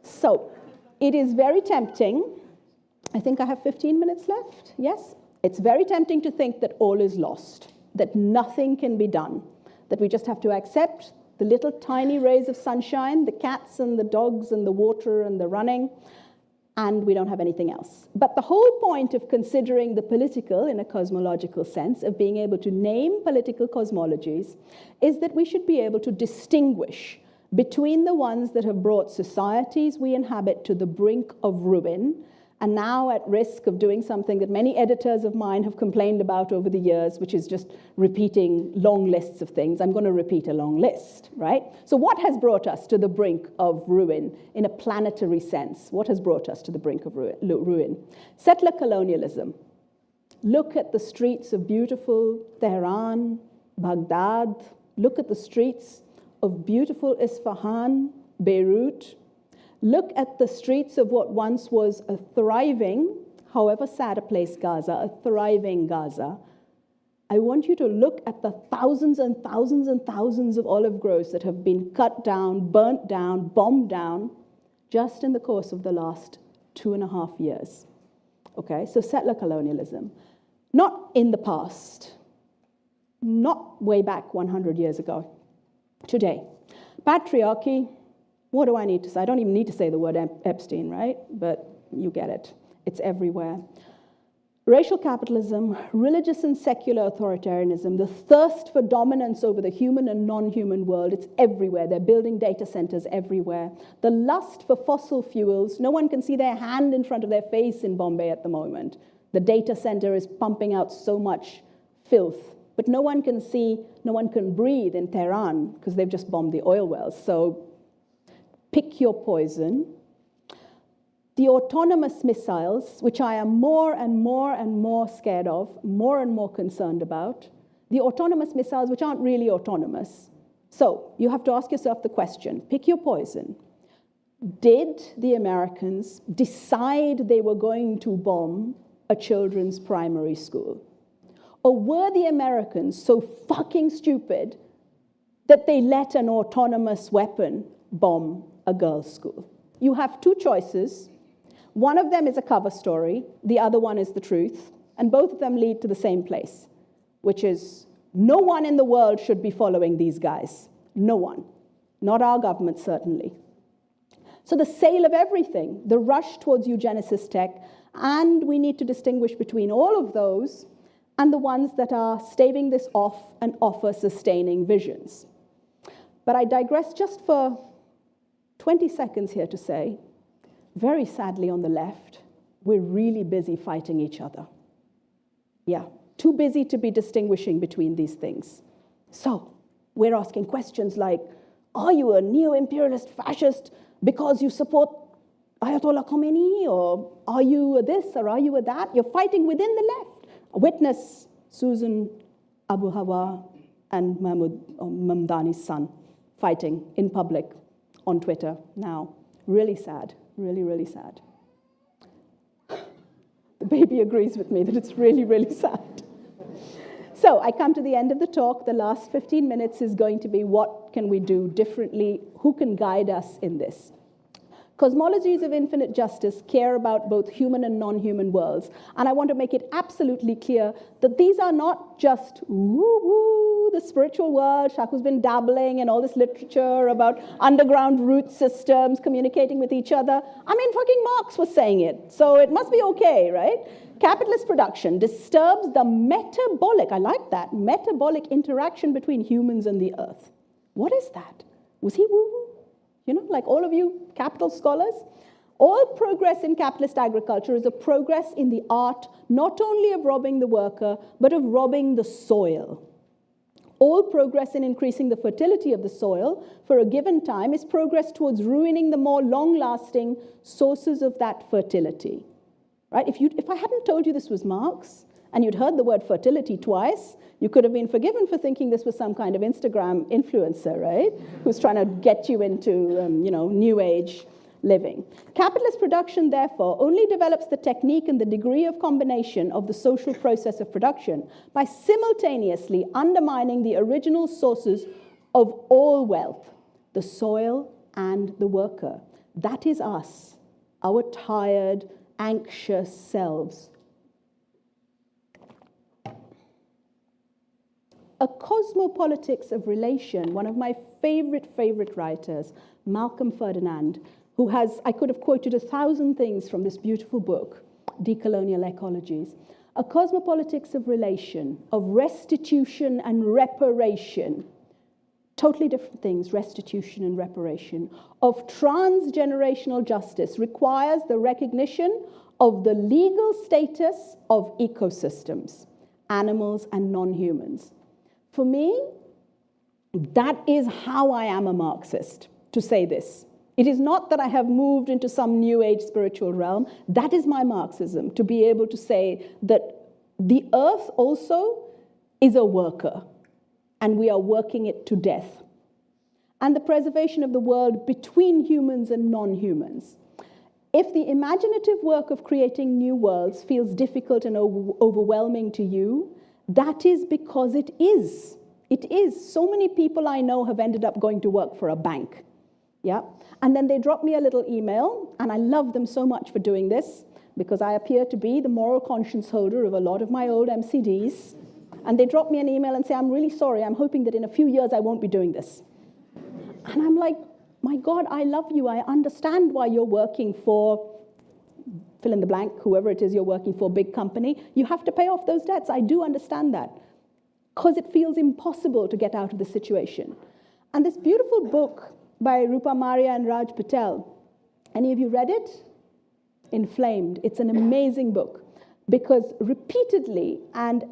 So, it is very tempting. I think I have 15 minutes left. Yes? It's very tempting to think that all is lost, that nothing can be done, that we just have to accept the little tiny rays of sunshine, the cats and the dogs and the water and the running, and we don't have anything else. But the whole point of considering the political in a cosmological sense, of being able to name political cosmologies, is that we should be able to distinguish between the ones that have brought societies we inhabit to the brink of ruin, and now at risk of doing something that many editors of mine have complained about over the years, which is just repeating long lists of things. I'm going to repeat a long list, right? So what has brought us to the brink of ruin in a planetary sense? What has brought us to the brink of ruin? Settler colonialism. Look at the streets of beautiful Tehran, Baghdad. Look at the streets of beautiful Isfahan, Beirut. Look at the streets of what once was a thriving, however sad a place, Gaza, a thriving Gaza. I want you to look at the thousands and thousands and thousands of olive groves that have been cut down, burnt down, bombed down, just in the course of the last 2.5 years. Okay, so settler colonialism. Not in the past, not way back 100 years ago, today. Patriarchy, what do I need to say? I don't even need to say the word Epstein, right? But you get it. It's everywhere. Racial capitalism, religious and secular authoritarianism, the thirst for dominance over the human and non-human world, it's everywhere. They're building data centers everywhere. The lust for fossil fuels, no one can see their hand in front of their face in Bombay at the moment. The data center is pumping out so much filth, but no one can see, no one can breathe in Tehran because they've just bombed the oil wells. So pick your poison. The autonomous missiles, which I am more and more and more scared of, more and more concerned about, the autonomous missiles which aren't really autonomous. So you have to ask yourself the question, pick your poison. Did the Americans decide they were going to bomb a children's primary school? Or were the Americans so fucking stupid that they let an autonomous weapon bomb a girls' school? You have two choices. One of them is a cover story, the other one is the truth, and both of them lead to the same place, which is no one in the world should be following these guys. No one. Not our government, certainly. So the sale of everything, the rush towards eugenicist tech, and we need to distinguish between all of those and the ones that are staving this off and offer sustaining visions. But I digress just for 20 seconds here to say, very sadly on the left, we're really busy fighting each other. Yeah, too busy to be distinguishing between these things. So we're asking questions like, are you a neo-imperialist fascist because you support Ayatollah Khomeini? Or are you a this or are you a that? You're fighting within the left. Witness Susan Abu Hawa and Mahmoud Mamdani's son fighting in public on Twitter now. Really sad. Really, really sad. The baby agrees with me that it's really, really sad. So I come to the end of the talk. The last 15 minutes is going to be what can we do differently? Who can guide us in this? Cosmologies of infinite justice care about both human and non-human worlds. And I want to make it absolutely clear that these are not just woo-woo, the spiritual world. Shaku's been dabbling in all this literature about underground root systems communicating with each other. I mean, fucking Marx was saying it, so it must be okay, right? Capitalist production disturbs the metabolic, I like that, metabolic interaction between humans and the earth. What is that? Was he woo-woo? You know, like all of you capital scholars, all progress in capitalist agriculture is a progress in the art not only of robbing the worker, but of robbing the soil. All progress in increasing the fertility of the soil for a given time is progress towards ruining the more long-lasting sources of that fertility. Right? If I hadn't told you this was Marx, and you'd heard the word fertility twice, you could have been forgiven for thinking this was some kind of Instagram influencer, right? Who's trying to get you into, new age living. Capitalist production, therefore, only develops the technique and the degree of combination of the social process of production by simultaneously undermining the original sources of all wealth, the soil and the worker. That is us, our tired, anxious selves. A Cosmopolitics of Relation, one of my favorite writers, Malcolm Ferdinand, who has, I could have quoted 1,000 things from this beautiful book, Decolonial Ecologies. A Cosmopolitics of Relation, of restitution and reparation, totally different things, restitution and reparation, of transgenerational justice requires the recognition of the legal status of ecosystems, animals and non-humans. For me, that is how I am a Marxist, to say this. It is not that I have moved into some new age spiritual realm. That is my Marxism, to be able to say that The earth also is a worker, and we are working it to death. And the preservation of the world between humans and non-humans. If the imaginative work of creating new worlds feels difficult and overwhelming to you, that is because it is. It is. So many people I know have ended up going to work for a bank. Yeah? And then they drop me a little email, and I love them so much for doing this, because I appear to be the moral conscience holder of a lot of my old MCDs. And they drop me an email and say, I'm really sorry, I'm hoping that in a few years I won't be doing this. And I'm like, my God, I love you. I understand why you're working for, fill in the blank, whoever it is you're working for, big company. You have to pay off those debts. I do understand that. Because it feels impossible to get out of the situation. And this beautiful book by Rupa Maria and Raj Patel, any of you read it? Inflamed. It's an amazing book. Because repeatedly and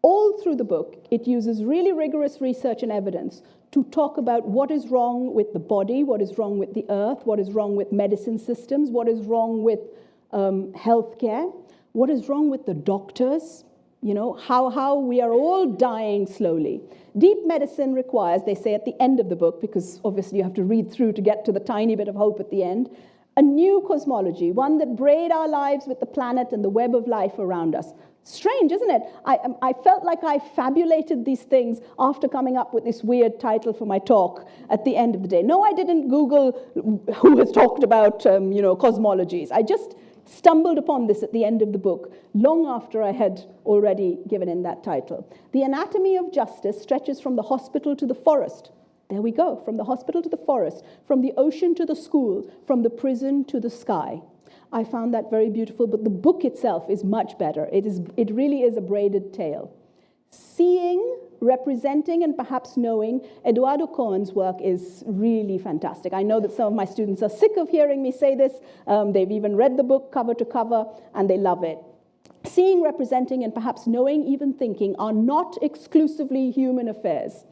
all through the book, it uses really rigorous research and evidence to talk about what is wrong with the body, what is wrong with the earth, what is wrong with medicine systems, what is wrong with healthcare, what is wrong with the doctors, you know, how we are all dying slowly. Deep medicine requires, they say at the end of the book, because obviously you have to read through to get to the tiny bit of hope at the end, a new cosmology, one that braid our lives with the planet and the web of life around us. Strange, isn't it? I felt like I fabulated these things after coming up with this weird title for my talk at the end of the day. No, I didn't Google who has talked about, cosmologies. I just stumbled upon this at the end of the book, long after I had already given in that title. The anatomy of justice stretches from the hospital to the forest. There we go, from the hospital to the forest, from the ocean to the school, from the prison to the sky. I found that very beautiful, but the book itself is much better. It really is a braided tale. Seeing, representing, and perhaps knowing, Eduardo Cohen's work is really fantastic. I know that some of my students are sick of hearing me say this. They've even read the book cover to cover, and they love it. Seeing, representing, and perhaps knowing, even thinking, are not exclusively human affairs.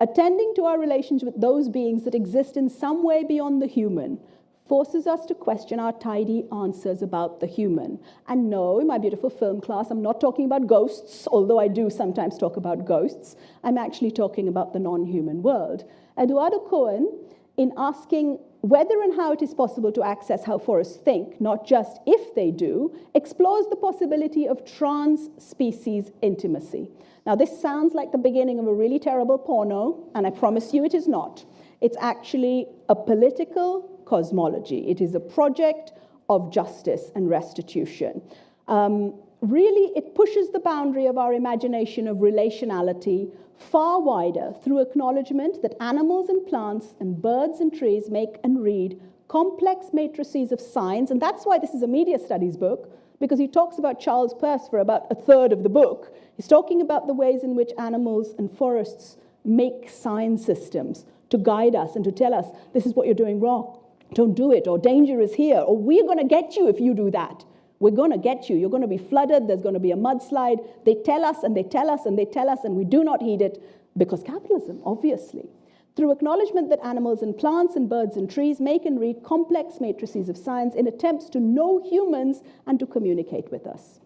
Attending to our relations with those beings that exist in some way beyond the human forces us to question our tidy answers about the human. And no, in my beautiful film class, I'm not talking about ghosts, although I do sometimes talk about ghosts. I'm actually talking about the non-human world. Eduardo Cohen, in asking whether and how it is possible to access how forests think, not just if they do, explores the possibility of trans-species intimacy. Now, this sounds like the beginning of a really terrible porno, and I promise you it is not. It's actually a political cosmology. It is a project of justice and restitution. Really, it pushes the boundary of our imagination of relationality far wider through acknowledgement that animals and plants and birds and trees make and read complex matrices of signs, and that's why this is a media studies book, because he talks about Charles Peirce for about a third of the book. He's talking about the ways in which animals and forests make sign systems to guide us and to tell us, this is what you're doing wrong. Don't do it, or danger is here, or we're going to get you if you do that. We're going to get you. You're going to be flooded. There's going to be a mudslide. They tell us, and they tell us, and they tell us, and we do not heed it because capitalism, obviously. Through acknowledgement that animals and plants and birds and trees make and read complex matrices of signs in attempts to know humans and to communicate with us.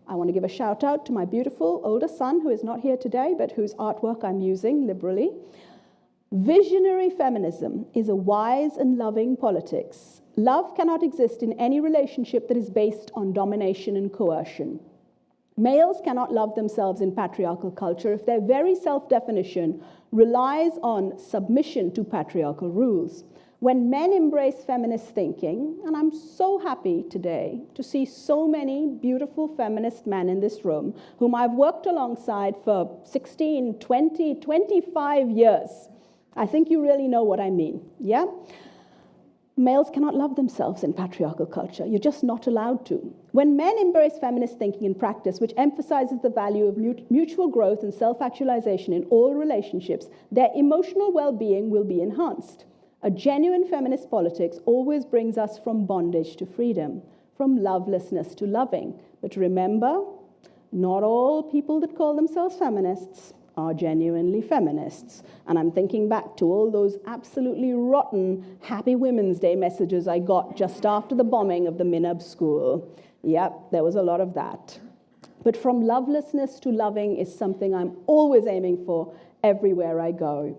I want to give a shout out to my beautiful older son, who is not here today, but whose artwork I'm using liberally. Visionary feminism is a wise and loving politics. Love cannot exist in any relationship that is based on domination and coercion. Males cannot love themselves in patriarchal culture if their very self-definition relies on submission to patriarchal rules. When men embrace feminist thinking, and I'm so happy today to see so many beautiful feminist men in this room, whom I've worked alongside for 16, 20, 25 years. I think you really know what I mean, yeah? Males cannot love themselves in patriarchal culture. You're just not allowed to. When men embrace feminist thinking in practice, which emphasizes the value of mutual growth and self-actualization in all relationships, their emotional well-being will be enhanced. A genuine feminist politics always brings us from bondage to freedom, from lovelessness to loving. But remember, not all people that call themselves feminists are genuinely feminists. And I'm thinking back to all those absolutely rotten Happy Women's Day messages I got just after the bombing of the Minab school. Yep, there was a lot of that. But from lovelessness to loving is something I'm always aiming for everywhere I go.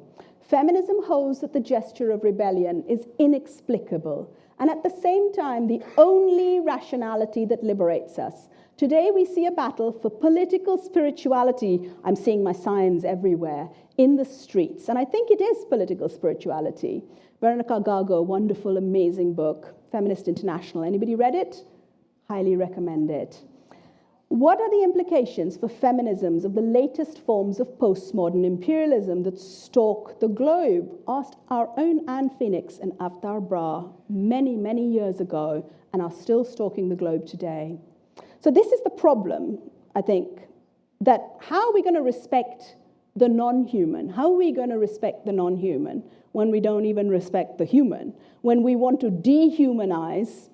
Feminism holds that the gesture of rebellion is inexplicable, and at the same time, the only rationality that liberates us. Today, we see a battle for political spirituality. I'm seeing my signs everywhere in the streets, and I think it is political spirituality. Veronica Gago, wonderful, amazing book, Feminist International. Anybody read it? Highly recommend it. What are the implications for feminisms of the latest forms of postmodern imperialism that stalk the globe? Asked our own Anne Phoenix and Avtar Bra many, many years ago and are still stalking the globe today. So this is the problem, I think, that how are we going to respect the non-human? How are we going to respect the non-human when we don't even respect the human? When we want to dehumanize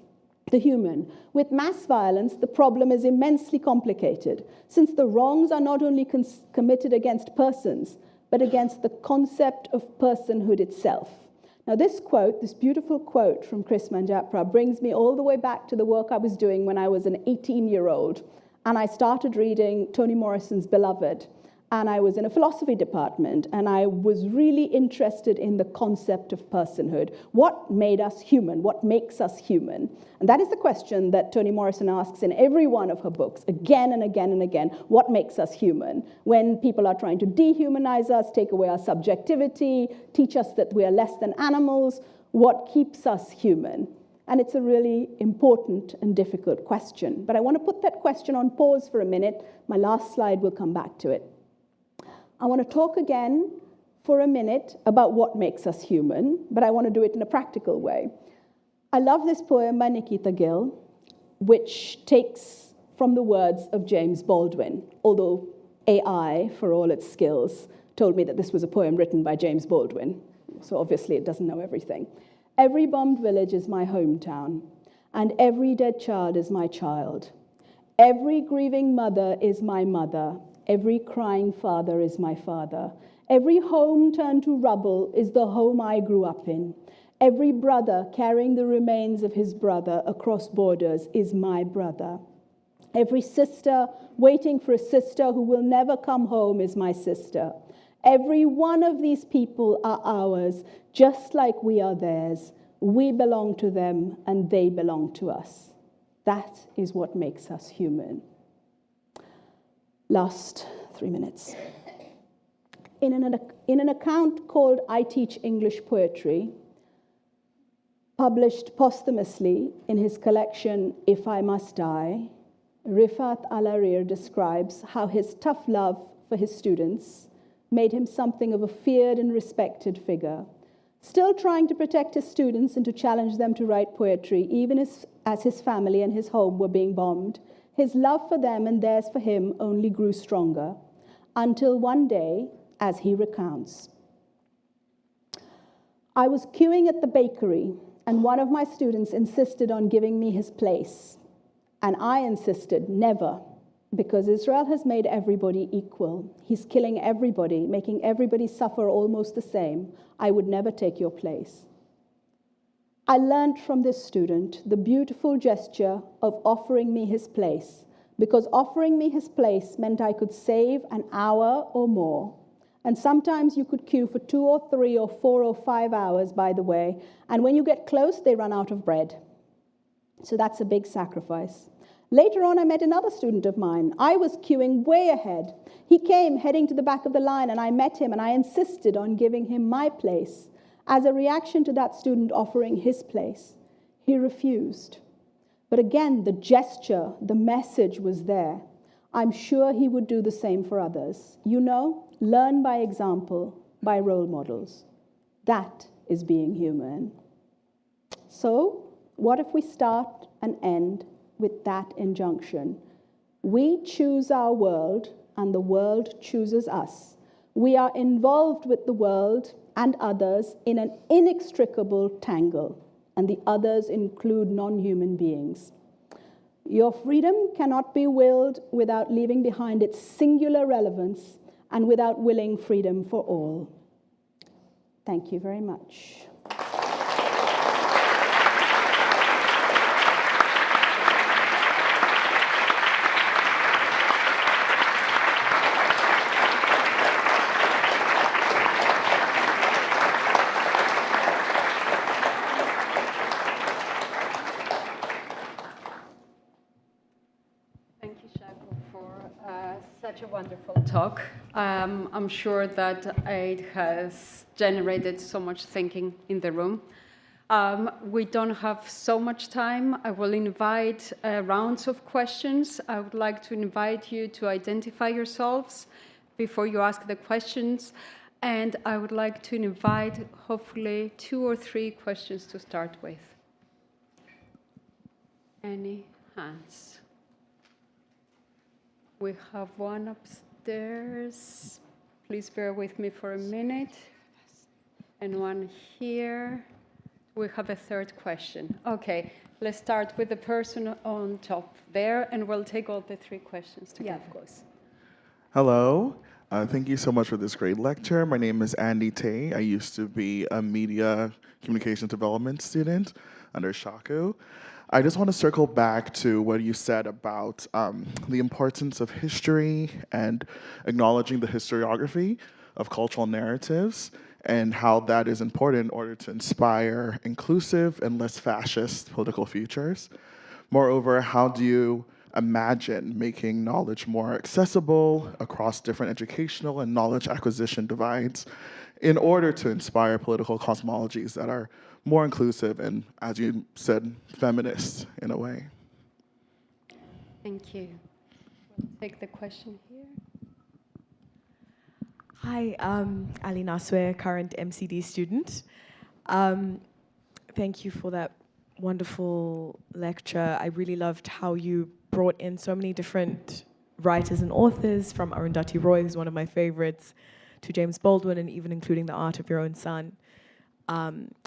the human. With mass violence, the problem is immensely complicated, since the wrongs are not only committed against persons, but against the concept of personhood itself. Now, this quote, this beautiful quote from Chris Manjapra, brings me all the way back to the work I was doing when I was an 18-year-old, and I started reading Toni Morrison's Beloved. And I was in a philosophy department, and I was really interested in the concept of personhood. What made us human? What makes us human? And that is the question that Toni Morrison asks in every one of her books, again and again and again. What makes us human? When people are trying to dehumanize us, take away our subjectivity, teach us that we are less than animals, what keeps us human? And it's a really important and difficult question. But I want to put that question on pause for a minute. My last slide will come back to it. I want to talk again for a minute about what makes us human, but I want to do it in a practical way. I love this poem by Nikita Gill, which takes from the words of James Baldwin, although AI, for all its skills, told me that this was a poem written by James Baldwin, so obviously it doesn't know everything. Every bombed village is my hometown, and every dead child is my child. Every grieving mother is my mother. Every crying father is my father. Every home turned to rubble is the home I grew up in. Every brother carrying the remains of his brother across borders is my brother. Every sister waiting for a sister who will never come home is my sister. Every one of these people are ours, just like we are theirs. We belong to them and they belong to us. That is what makes us human. Last 3 minutes. In an account called I Teach English Poetry, published posthumously in his collection If I Must Die, Rifat Alarir describes how his tough love for his students made him something of a feared and respected figure, still trying to protect his students and to challenge them to write poetry, even as his family and his home were being bombed. His love for them and theirs for him only grew stronger, until one day, as he recounts, I was queuing at the bakery, and one of my students insisted on giving me his place. And I insisted, never, because Israel has made everybody equal. He's killing everybody, making everybody suffer almost the same. I would never take your place. I learned from this student the beautiful gesture of offering me his place, because offering me his place meant I could save an hour or more. And sometimes you could queue for 2 or 3 or 4 or 5 hours, by the way, and when you get close, they run out of bread. So that's a big sacrifice. Later on, I met another student of mine. I was queuing way ahead. He came heading to the back of the line, and I met him, and I insisted on giving him my place. As a reaction to that student offering his place, he refused. But again, the gesture, the message was there. I'm sure he would do the same for others. You know, learn by example, by role models. That is being human. So, what if we start and end with that injunction? We choose our world, and the world chooses us. We are involved with the world and others in an inextricable tangle, and the others include non-human beings. Your freedom cannot be willed without leaving behind its singular relevance and without willing freedom for all. Thank you very much. such a wonderful talk. I'm sure that it has generated so much thinking in the room. We don't have so much time. I will invite rounds of questions. I would like to invite you to identify yourselves before you ask the questions. And I would like to invite, hopefully, 2 or 3 questions to start with. Any hands? We have one upstairs. Please bear with me for a minute. And one here. We have a 3rd question. Okay, let's start with the person on top there, and we'll take all the 3 questions together. Yeah, of course. Hello. Thank you so much for this great lecture. My name is Andy Tay. I used to be a media communications development student under Shaku. I just want to circle back to what you said about the importance of history and acknowledging the historiography of cultural narratives and how that is important in order to inspire inclusive and less fascist political futures. Moreover, how do you imagine making knowledge more accessible across different educational and knowledge acquisition divides in order to inspire political cosmologies that are more inclusive and, as you said, feminist in a way? Thank you. We'll take the question here. Hi, Ali Naswe, current MCD student. Thank you for that wonderful lecture. I really loved how you brought in so many different writers and authors, from Arundhati Roy, who's one of my favorites, to James Baldwin, and even including The Art of Your Own Son.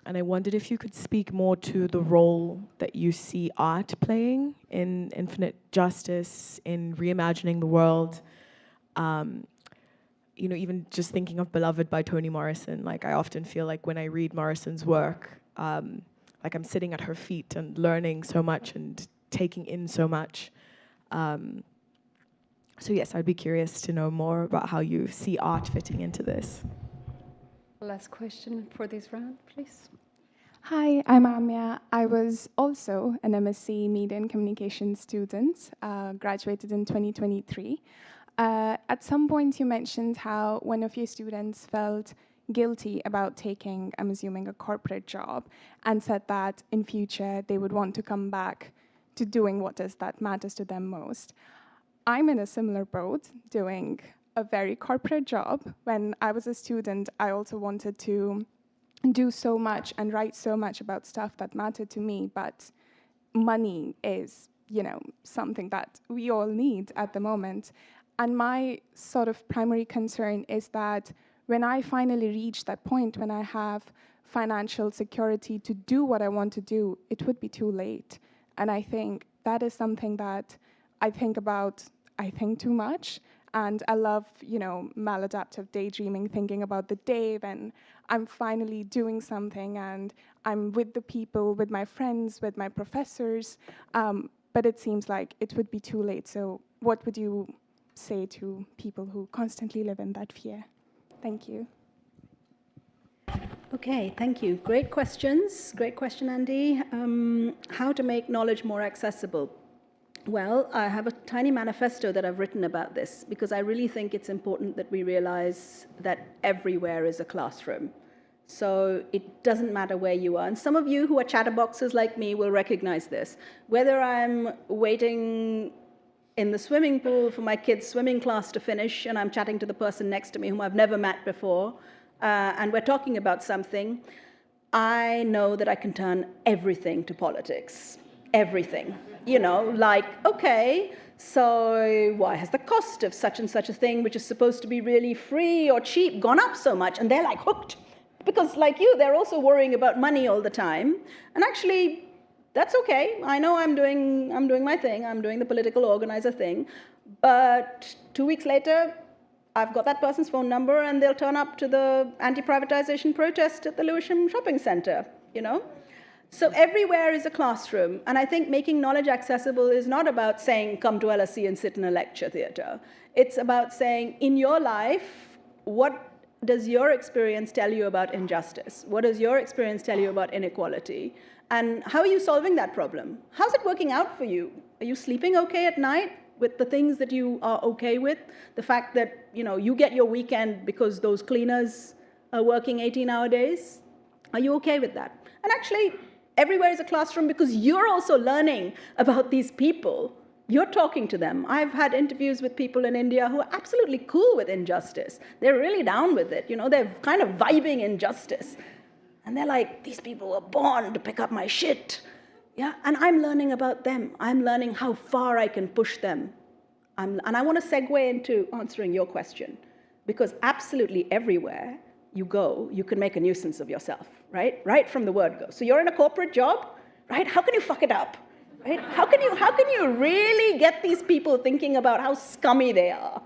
And I wondered if you could speak more to the role that you see art playing in infinite justice, in reimagining the world. You know, even just thinking of Beloved by Toni Morrison, like I often feel like when I read Morrison's work, like I'm sitting at her feet and learning so much and taking in so much. So yes, I'd be curious to know more about how you see art fitting into this. Last question for this round, please. Hi, I'm Amya. I was also an MSc Media and Communications student, graduated in 2023. At some point you mentioned how one of your students felt guilty about taking, I'm assuming, a corporate job, and said that in future they would want to come back to doing what is that matters to them most. I'm in a similar boat, doing a very corporate job. When I was a student, I also wanted to do so much and write so much about stuff that mattered to me, but money is, you know, something that we all need at the moment. And my sort of primary concern is that when I finally reach that point, when I have financial security to do what I want to do, it would be too late. And I think that is something that I think about, I think too much. And I love, you know, maladaptive daydreaming, thinking about the day when I'm finally doing something and I'm with the people, with my friends, with my professors. But it seems like it would be too late. So what would you say to people who constantly live in that fear? Thank you. Okay, thank you. Great questions. Great question, Andy. How to make knowledge more accessible? Well, I have a tiny manifesto that I've written about this because I really think it's important that we realize that everywhere is a classroom. So it doesn't matter where you are. And some of you who are chatterboxes like me will recognize this. Whether I'm waiting in the swimming pool for my kids' swimming class to finish and I'm chatting to the person next to me whom I've never met before, and we're talking about something, I know that I can turn everything to politics. Everything. You know, like, okay, so why has the cost of such and such a thing, which is supposed to be really free or cheap, gone up so much? And they're like hooked. Because like you, they're also worrying about money all the time. And actually, that's okay. I know I'm doing my thing. I'm doing the political organizer thing. But 2 weeks later, I've got that person's phone number and they'll turn up to the anti-privatization protest at the Lewisham shopping center, you know? So everywhere is a classroom, and I think making knowledge accessible is not about saying, come to LSE and sit in a lecture theatre. It's about saying, in your life, what does your experience tell you about injustice? What does your experience tell you about inequality? And how are you solving that problem? How's it working out for you? Are you sleeping okay at night? with the things that you are okay with, the fact that, you get your weekend because those cleaners are working 18-hour days, are you okay with that? And actually, everywhere is a classroom because you're also learning about these people. You're talking to them. I've had interviews with people in India who are absolutely cool with injustice. They're really down with it. They're kind of vibing injustice. And they're like, these people were born to pick up my shit. Yeah, and I'm learning about them. I'm learning how far I can push them. And I want to segue into answering your question, because absolutely everywhere you go, you can make a nuisance of yourself, right? Right from the word go. So you're in a corporate job, right? How can you fuck it up, right? How can you really get these people thinking about how scummy they are?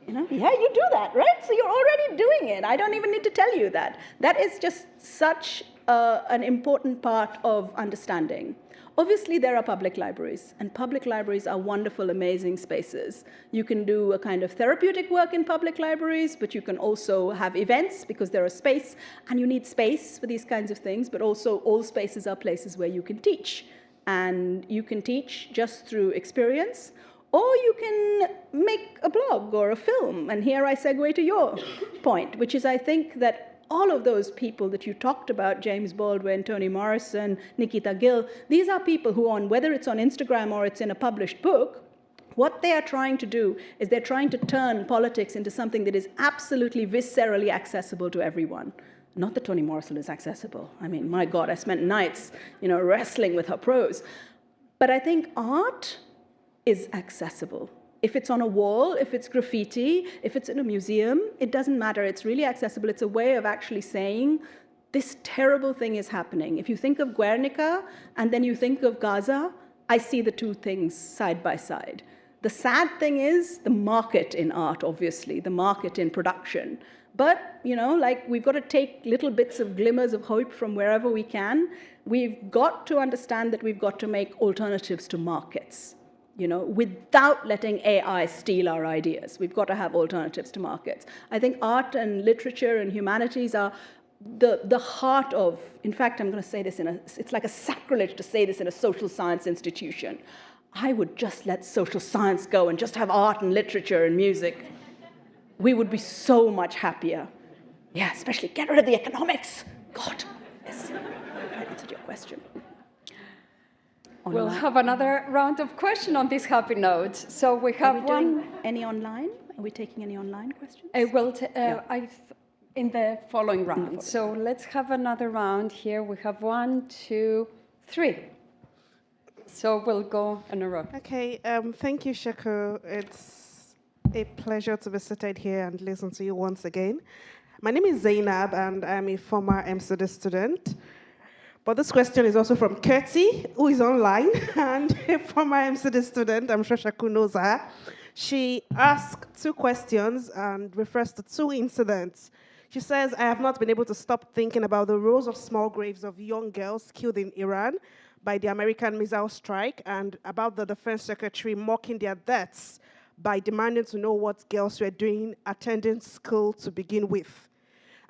Yeah, you do that, right? So you're already doing it. I don't even need to tell you that. That is just such an important part of understanding. Obviously, there are public libraries, and public libraries are wonderful, amazing spaces. You can do a kind of therapeutic work in public libraries, but you can also have events because there are space, and you need space for these kinds of things, but also all spaces are places where you can teach. And you can teach just through experience, or you can make a blog or a film. And here I segue to your point, which is I think that all of those people that you talked about, James Baldwin, Toni Morrison, Nikita Gill, these are people who, whether it's on Instagram or it's in a published book, what they are trying to do is they're trying to turn politics into something that is absolutely viscerally accessible to everyone. Not that Toni Morrison is accessible. I mean, my God, I spent nights, wrestling with her prose. But I think art is accessible. If it's on a wall, if it's graffiti, if it's in a museum, it doesn't matter. It's really accessible. It's a way of actually saying, this terrible thing is happening. If you think of Guernica and then you think of Gaza, I see the two things side by side. The sad thing is the market in art, obviously, the market in production. But, we've got to take little bits of glimmers of hope from wherever we can. We've got to understand that we've got to make alternatives to markets. Without letting AI steal our ideas. We've got to have alternatives to markets. I think art and literature and humanities are the heart of, in fact, I'm going to say this it's like a sacrilege to say this in a social science institution. I would just let social science go and just have art and literature and music. We would be so much happier. Yeah, especially get rid of the economics. God, yes. I answered your question. We'll have another round of questions on this happy note. So we have one. Any online? Are we taking any online questions? In the following round. So let's have another round here. We have 1, 2, 3. So we'll go in a row. Okay, thank you, Shaku. It's a pleasure to be seated here and listen to you once again. My name is Zainab, and I'm a former MCD student. But this question is also from Kirti, who is online, and a former MCD student. I'm sure Shaku knows her. She asked 2 questions and refers to 2 incidents. She says, I have not been able to stop thinking about the rows of small graves of young girls killed in Iran by the American missile strike, and about the defense secretary mocking their deaths by demanding to know what girls were doing attending school to begin with.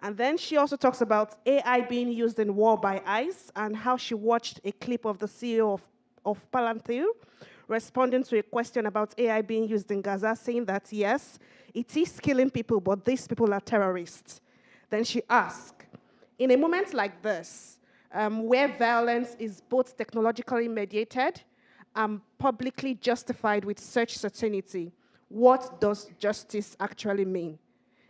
And then she also talks about AI being used in war by ICE and how she watched a clip of the CEO of Palantir responding to a question about AI being used in Gaza, saying that, yes, it is killing people, but these people are terrorists. Then she asked, in a moment like this, where violence is both technologically mediated and publicly justified with such certainty, what does justice actually mean?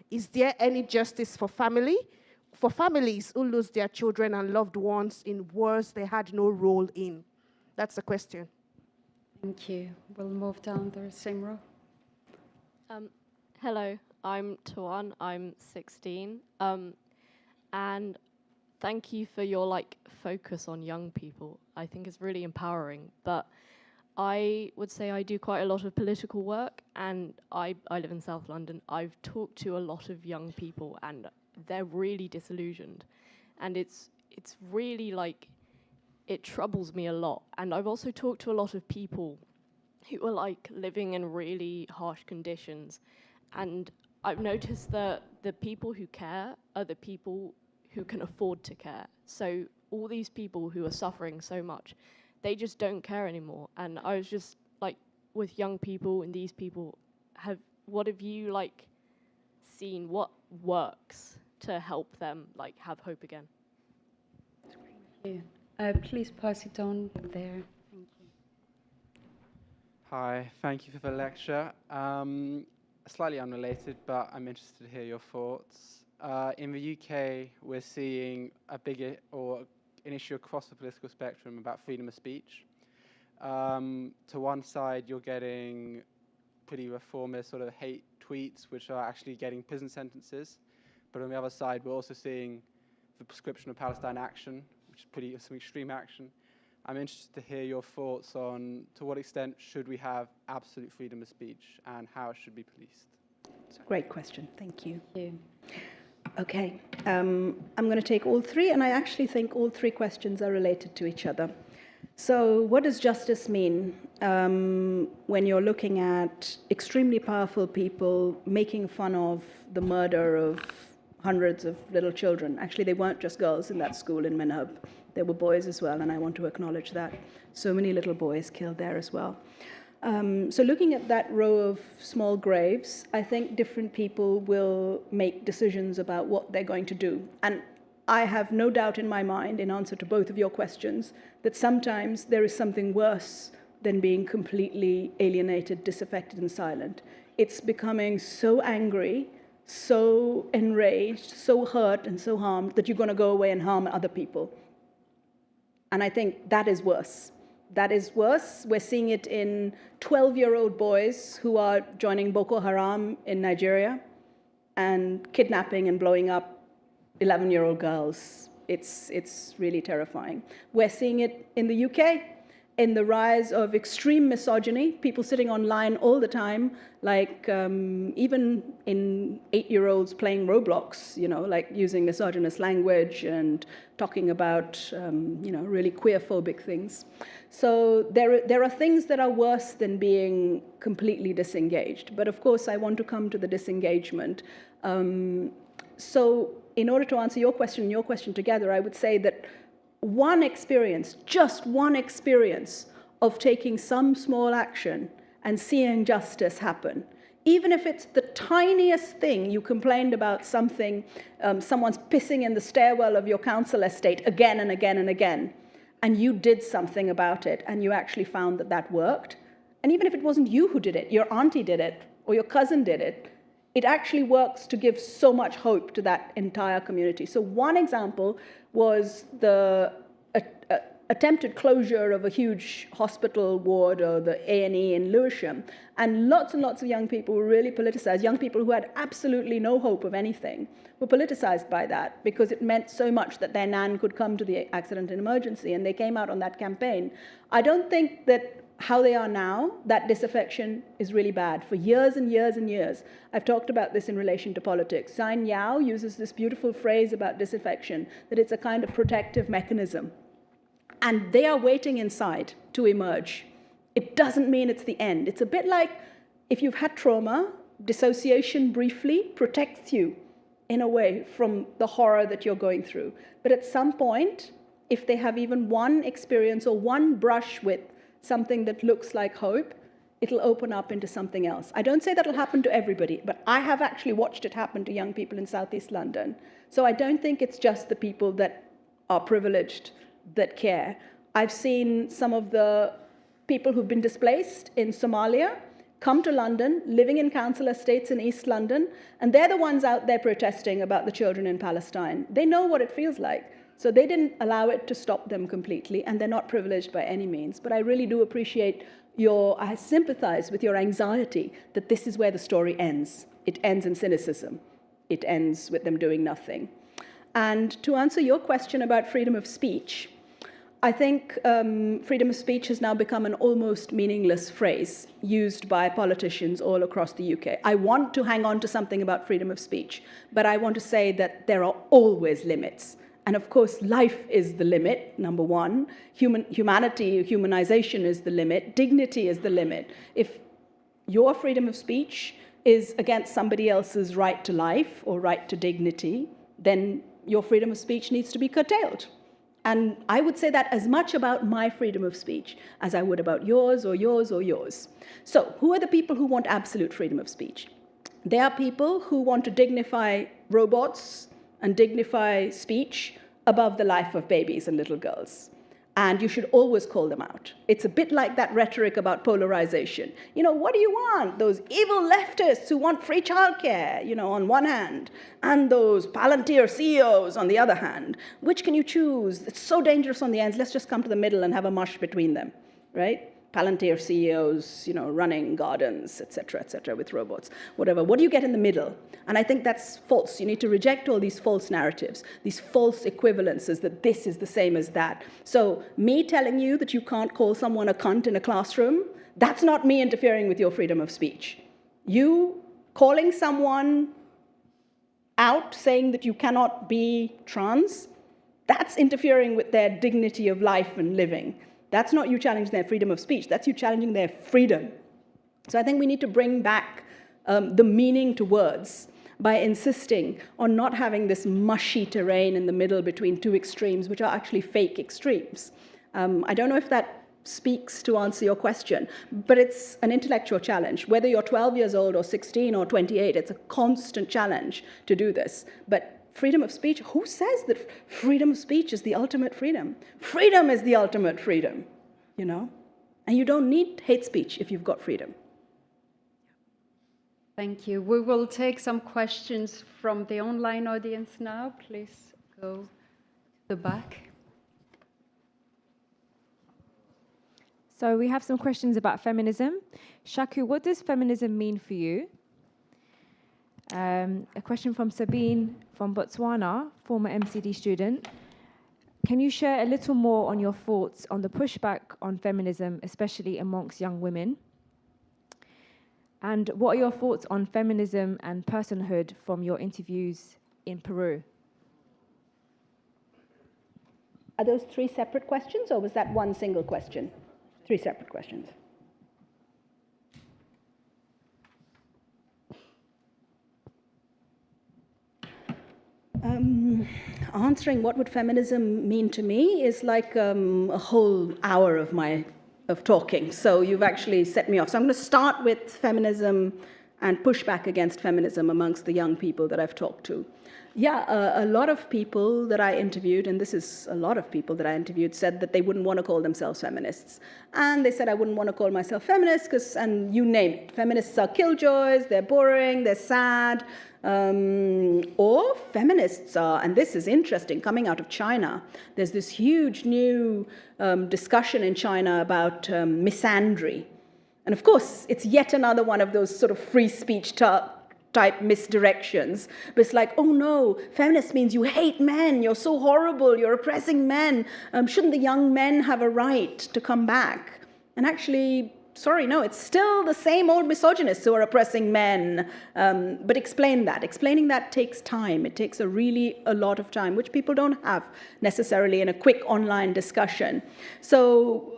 Is there any justice for families who lose their children and loved ones in wars they had no role in? That's the question. Thank you. We'll move down the same row. Hello, I'm Tuan. I'm 16. And thank you for your focus on young people. I think it's really empowering. But I would say I do quite a lot of political work, and I live in South London. I've talked to a lot of young people, and they're really disillusioned. And it's really it troubles me a lot. And I've also talked to a lot of people who are living in really harsh conditions. And I've noticed that the people who care are the people who can afford to care. So all these people who are suffering so much, they just don't care anymore. And I was just with young people and these people, what have you like seen? What works to help them like have hope again? Yeah. Please pass it on there. Thank you. Hi, thank you for the lecture. Slightly unrelated, but I'm interested to hear your thoughts. In the UK, we're seeing an issue across the political spectrum about freedom of speech. To one side, you're getting pretty reformist sort of hate tweets, which are actually getting prison sentences. But on the other side, we're also seeing the prescription of Palestine action, which is some extreme action. I'm interested to hear your thoughts on to what extent should we have absolute freedom of speech and how it should be policed. It's a great question. Thank you. Thank you. Okay, I'm going to take all three, and I actually think all three questions are related to each other. So what does justice mean when you're looking at extremely powerful people making fun of the murder of hundreds of little children? Actually, they weren't just girls in that school in Minhab. There were boys as well, and I want to acknowledge that. So many little boys killed there as well. So looking at that row of small graves, I think different people will make decisions about what they're going to do. And I have no doubt in my mind, in answer to both of your questions, that sometimes there is something worse than being completely alienated, disaffected, and silent. It's becoming so angry, so enraged, so hurt, and so harmed that you're going to go away and harm other people. And I think that is worse. That is worse. We're seeing it in 12-year-old boys who are joining Boko Haram in Nigeria and kidnapping and blowing up 11-year-old girls. It's really terrifying. We're seeing it in the UK, in the rise of extreme misogyny, people sitting online all the time, like even in 8-year-olds playing Roblox, like using misogynist language and talking about, really queer-phobic things. So there are things that are worse than being completely disengaged. But of course, I want to come to the disengagement. So in order to answer your question and your question together, I would say that one experience, just one experience of taking some small action and seeing justice happen, even if it's the tiniest thing, you complained about something, someone's pissing in the stairwell of your council estate again and again and again, and you did something about it, and you actually found that that worked. And even if it wasn't you who did it, your auntie did it, or your cousin did it, it actually works to give so much hope to that entire community. So one example was the attempted closure of a huge hospital ward or the A&E in Lewisham. And lots of young people were really politicized. Young people who had absolutely no hope of anything were politicized by that because it meant so much that their nan could come to the accident and emergency, and they came out on that campaign. I don't think that how they are now, that disaffection is really bad. For years and years and years, I've talked about this in relation to politics. Zhang Yao uses this beautiful phrase about disaffection, that it's a kind of protective mechanism. And they are waiting inside to emerge. It doesn't mean it's the end. It's a bit like if you've had trauma, dissociation briefly protects you in a way from the horror that you're going through. But at some point, if they have even one experience or one brush with something that looks like hope, it'll open up into something else. I don't say that'll happen to everybody, but I have actually watched it happen to young people in Southeast London. So I don't think it's just the people that are privileged that care. I've seen some of the people who've been displaced in Somalia come to London, living in council estates in East London, and they're the ones out there protesting about the children in Palestine. They know what it feels like. So they didn't allow it to stop them completely, and they're not privileged by any means. But I really do appreciate I sympathize with your anxiety that this is where the story ends. It ends in cynicism. It ends with them doing nothing. And to answer your question about freedom of speech, I think freedom of speech has now become an almost meaningless phrase used by politicians all across the UK. I want to hang on to something about freedom of speech, but I want to say that there are always limits. And of course, life is the limit, number one. Humanity, humanization is the limit. Dignity is the limit. If your freedom of speech is against somebody else's right to life or right to dignity, then your freedom of speech needs to be curtailed. And I would say that as much about my freedom of speech as I would about yours or yours or yours. So who are the people who want absolute freedom of speech? They are people who want to dignify robots and dignify speech above the life of babies and little girls. And you should always call them out. It's a bit like that rhetoric about polarization. You know, what do you want? Those evil leftists who want free childcare, you know, on one hand, and those Palantir CEOs on the other hand. Which can you choose? It's so dangerous on the ends. Let's just come to the middle and have a mush between them, right? Palantir CEOs, you know, running gardens, et cetera, with robots, whatever. What do you get in the middle? And I think that's false. You need to reject all these false narratives, these false equivalences that this is the same as that. So me telling you that you can't call someone a cunt in a classroom, that's not me interfering with your freedom of speech. You calling someone out, saying that you cannot be trans, that's interfering with their dignity of life and living. That's not you challenging their freedom of speech. That's you challenging their freedom. So I think we need to bring back the meaning to words by insisting on not having this mushy terrain in the middle between two extremes, which are actually fake extremes. I don't know if that speaks to answer your question, but it's an intellectual challenge. Whether you're 12 years old or 16 or 28, it's a constant challenge to do this. But freedom of speech, who says that freedom of speech is the ultimate freedom? Freedom is the ultimate freedom, you know? And you don't need hate speech if you've got freedom. Thank you. We will take some questions from the online audience now. Please go to the back. So we have some questions about feminism. Shaku, what does feminism mean for you? A question from Sabine from Botswana, former MCD student. Can you share a little more on your thoughts on the pushback on feminism, especially amongst young women? And what are your thoughts on feminism and personhood from your interviews in Peru? Are those three separate questions, or was that one single question? Three separate questions. Answering what would feminism mean to me is like a whole hour of talking. So you've actually set me off. So I'm going to start with feminism and pushback against feminism amongst the young people that I've talked to. Yeah, a lot of people that I interviewed, and this is a lot of people that I interviewed, said that they wouldn't want to call themselves feminists. And they said I wouldn't want to call myself feminist because, and you name it, feminists are killjoys, they're boring, they're sad, or feminists are, and this is interesting, coming out of China, there's this huge new discussion in China about misandry. And of course, it's yet another one of those sort of free speech type misdirections. But it's like, oh no, feminist means you hate men, you're so horrible, you're oppressing men. Shouldn't the young men have a right to come back? And actually, sorry, no, it's still the same old misogynists who are oppressing men. But explain that. Explaining that takes time. It takes a lot of time, which people don't have necessarily in a quick online discussion. So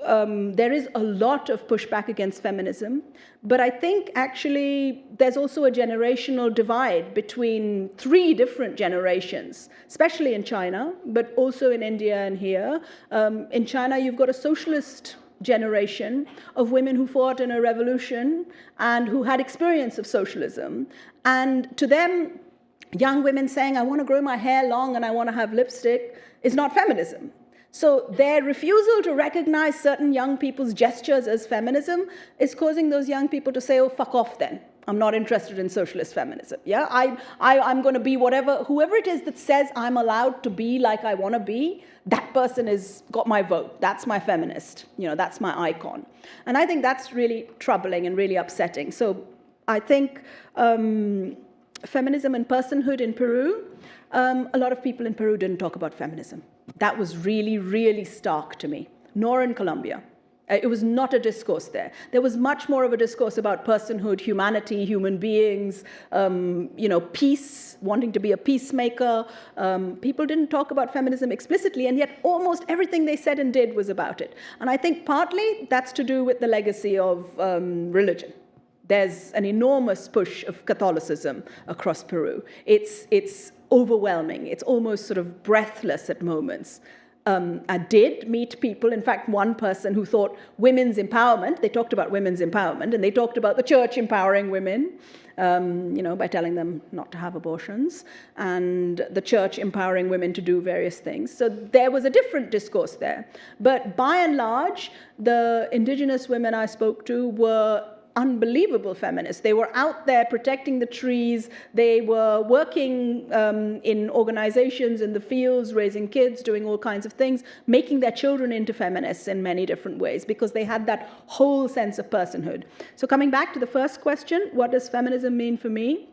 there is a lot of pushback against feminism. But I think actually there's also a generational divide between three different generations, especially in China, but also in India and here. In China, you've got a socialist generation of women who fought in a revolution and who had experience of socialism. And to them, young women saying, I want to grow my hair long and I want to have lipstick is not feminism. So their refusal to recognize certain young people's gestures as feminism is causing those young people to say, oh, fuck off then. I'm not interested in socialist feminism. Yeah, I'm going to be whoever it is that says I'm allowed to be like I want to be, that person has got my vote. That's my feminist. You know, that's my icon. And I think that's really troubling and really upsetting. So I think feminism and personhood in Peru, a lot of people in Peru didn't talk about feminism. That was really, really stark to me, nor in Colombia. It was not a discourse there. There was much more of a discourse about personhood, humanity, human beings, peace, wanting to be a peacemaker. People didn't talk about feminism explicitly, and yet almost everything they said and did was about it. And I think partly that's to do with the legacy of religion. There's an enormous push of Catholicism across Peru. It's overwhelming. It's almost sort of breathless at moments. I did meet people, in fact, one person who thought women's empowerment, they talked about women's empowerment, and they talked about the church empowering women, by telling them not to have abortions, and the church empowering women to do various things. So there was a different discourse there. But by and large, the indigenous women I spoke to were unbelievable feminists. They were out there protecting the trees. They were working in organizations in the fields, raising kids, doing all kinds of things, making their children into feminists in many different ways because they had that whole sense of personhood. So coming back to the first question, what does feminism mean for me?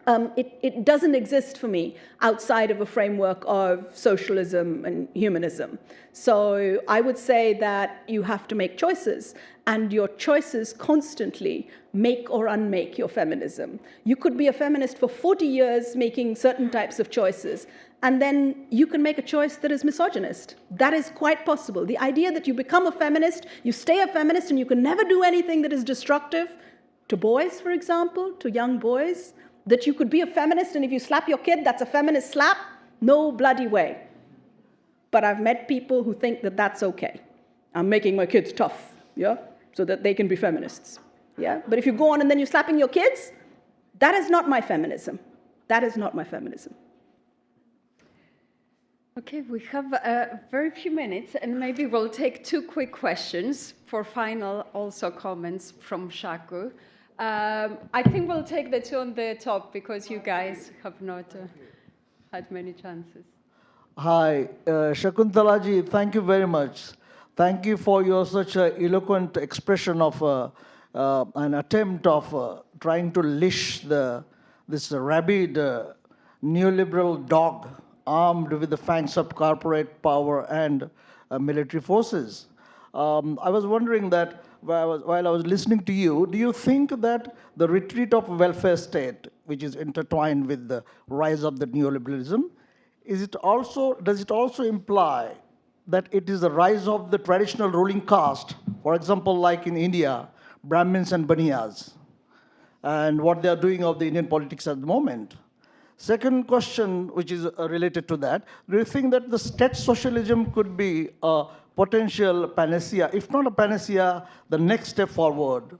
It doesn't exist for me outside of a framework of socialism and humanism. So I would say that you have to make choices, and your choices constantly make or unmake your feminism. You could be a feminist for 40 years making certain types of choices, and then you can make a choice that is misogynist. That is quite possible. The idea that you become a feminist, you stay a feminist, and you can never do anything that is destructive to boys, for example, to young boys, that you could be a feminist, and if you slap your kid, that's a feminist slap? No bloody way. But I've met people who think that that's okay. I'm making my kids tough, yeah, so that they can be feminists, yeah? But if you go on and then you're slapping your kids, that is not my feminism. That is not my feminism. Okay, we have very few minutes, and maybe we'll take 2 quick questions for final also comments from Shaku. I think we'll take the 2 on the top because you guys have not had many chances. Hi, Shakuntala ji, thank you very much. Thank you for your such eloquent expression of an attempt of trying to leash this rabid neoliberal dog armed with the fangs of corporate power and military forces. I was wondering that while I was listening to you, do you think that the retreat of welfare state, which is intertwined with the rise of the neoliberalism, does it also imply that it is the rise of the traditional ruling caste, for example, like in India, Brahmins and Baniyas, and what they are doing of the Indian politics at the moment? Second question, which is related to that, do you think that the state socialism could be a potential panacea, if not a panacea, the next step forward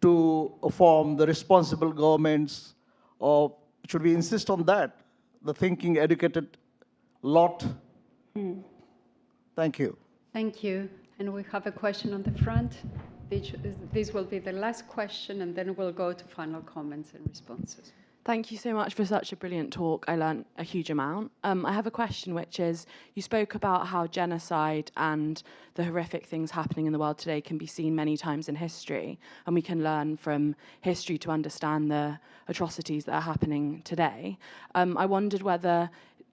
to form the responsible governments, or should we insist on that, the thinking, educated lot? Thank you. Thank you. And we have a question on the front. This will be the last question, and then we'll go to final comments and responses. Thank you so much for such a brilliant talk. I learned a huge amount. I have a question, which is, you spoke about how genocide and the horrific things happening in the world today can be seen many times in history, and we can learn from history to understand the atrocities that are happening today. I wondered whether,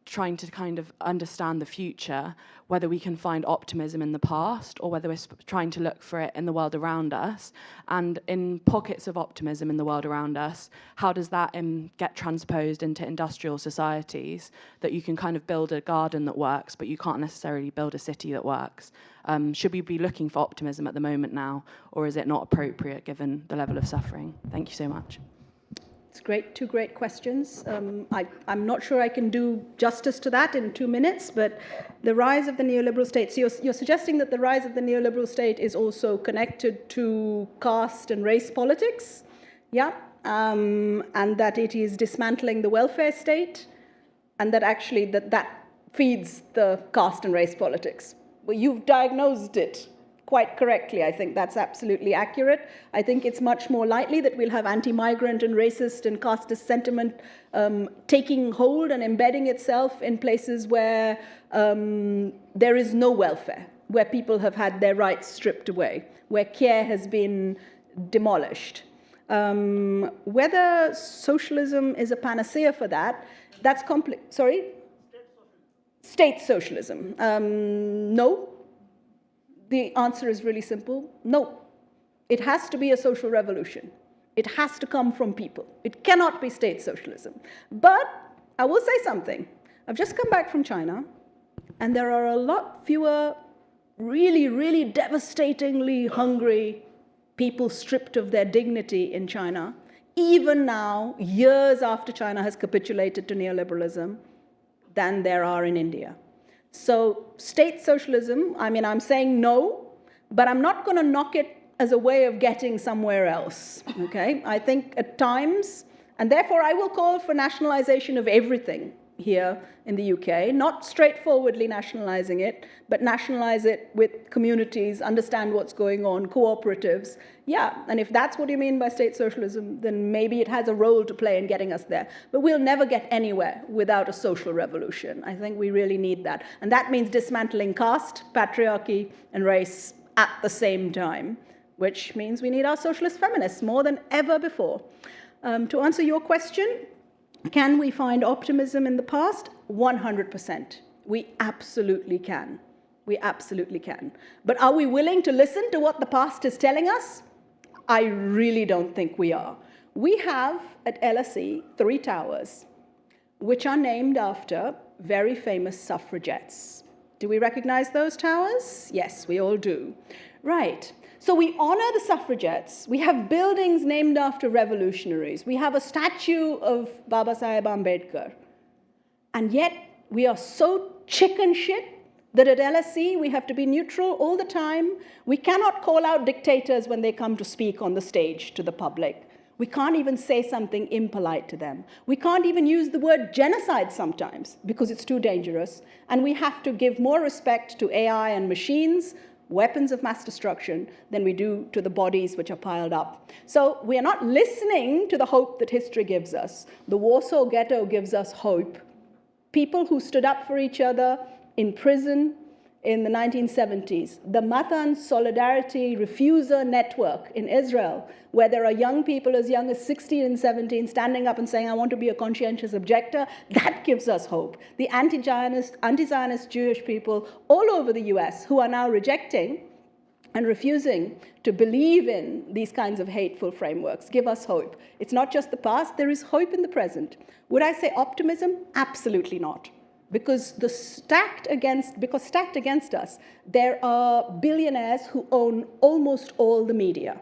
trying to kind of understand the future, whether we can find optimism in the past or whether we're trying to look for it in the world around us. And in pockets of optimism in the world around us, how does that get transposed into industrial societies, that you can kind of build a garden that works, but you can't necessarily build a city that works? Should we be looking for optimism at the moment now, or is it not appropriate given the level of suffering? Thank you so much. It's great, 2 great questions. I'm not sure I can do justice to that in 2 minutes, but the rise of the neoliberal state. So you're suggesting that the rise of the neoliberal state is also connected to caste and race politics, yeah, and that it is dismantling the welfare state, and that actually that feeds the caste and race politics. Well, you've diagnosed it quite correctly. I think that's absolutely accurate. I think it's much more likely that we'll have anti-migrant and racist and casteist sentiment taking hold and embedding itself in places where there is no welfare, where people have had their rights stripped away, where care has been demolished. Whether socialism is a panacea for that, that's sorry? State socialism. No. The answer is really simple. No. It has to be a social revolution. It has to come from people. It cannot be state socialism. But I will say something. I've just come back from China, and there are a lot fewer really, really devastatingly hungry people stripped of their dignity in China, even now, years after China has capitulated to neoliberalism, than there are in India. So state socialism, I mean, I'm saying no, but I'm not going to knock it as a way of getting somewhere else, okay? I think at times, and therefore I will call for nationalization of everything here in the UK, not straightforwardly nationalizing it, but nationalize it with communities, understand what's going on, cooperatives. Yeah, and if that's what you mean by state socialism, then maybe it has a role to play in getting us there. But we'll never get anywhere without a social revolution. I think we really need that. And that means dismantling caste, patriarchy, and race at the same time, which means we need our socialist feminists more than ever before. To answer your question, can we find optimism in the past? 100%. We absolutely can. We absolutely can. But are we willing to listen to what the past is telling us? I really don't think we are. We have at LSE 3 towers, which are named after very famous suffragettes. Do we recognize those towers? Yes, we all do. Right. So we honor the suffragettes. We have buildings named after revolutionaries. We have a statue of Baba Saheb Ambedkar. And yet we are so chicken shit that at LSE we have to be neutral all the time. We cannot call out dictators when they come to speak on the stage to the public. We can't even say something impolite to them. We can't even use the word genocide sometimes because it's too dangerous. And we have to give more respect to AI and machines, weapons of mass destruction, than we do to the bodies which are piled up. So we are not listening to the hope that history gives us. The Warsaw Ghetto gives us hope. People who stood up for each other in prison in the 1970s. The Matan Solidarity Refuser Network in Israel, where there are young people as young as 16 and 17 standing up and saying, I want to be a conscientious objector, that gives us hope. The anti-Zionist Jewish people all over the US who are now rejecting and refusing to believe in these kinds of hateful frameworks give us hope. It's not just the past, there is hope in the present. Would I say optimism? Absolutely not. Because stacked against us, there are billionaires who own almost all the media.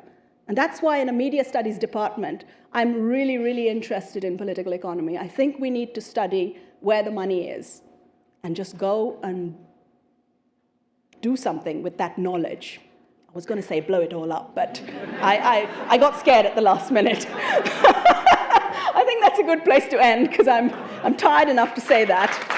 And that's why in a media studies department, I'm really, really interested in political economy. I think we need to study where the money is and just go and do something with that knowledge. I was going to say blow it all up, but I got scared at the last minute. I think that's a good place to end because I'm tired enough to say that.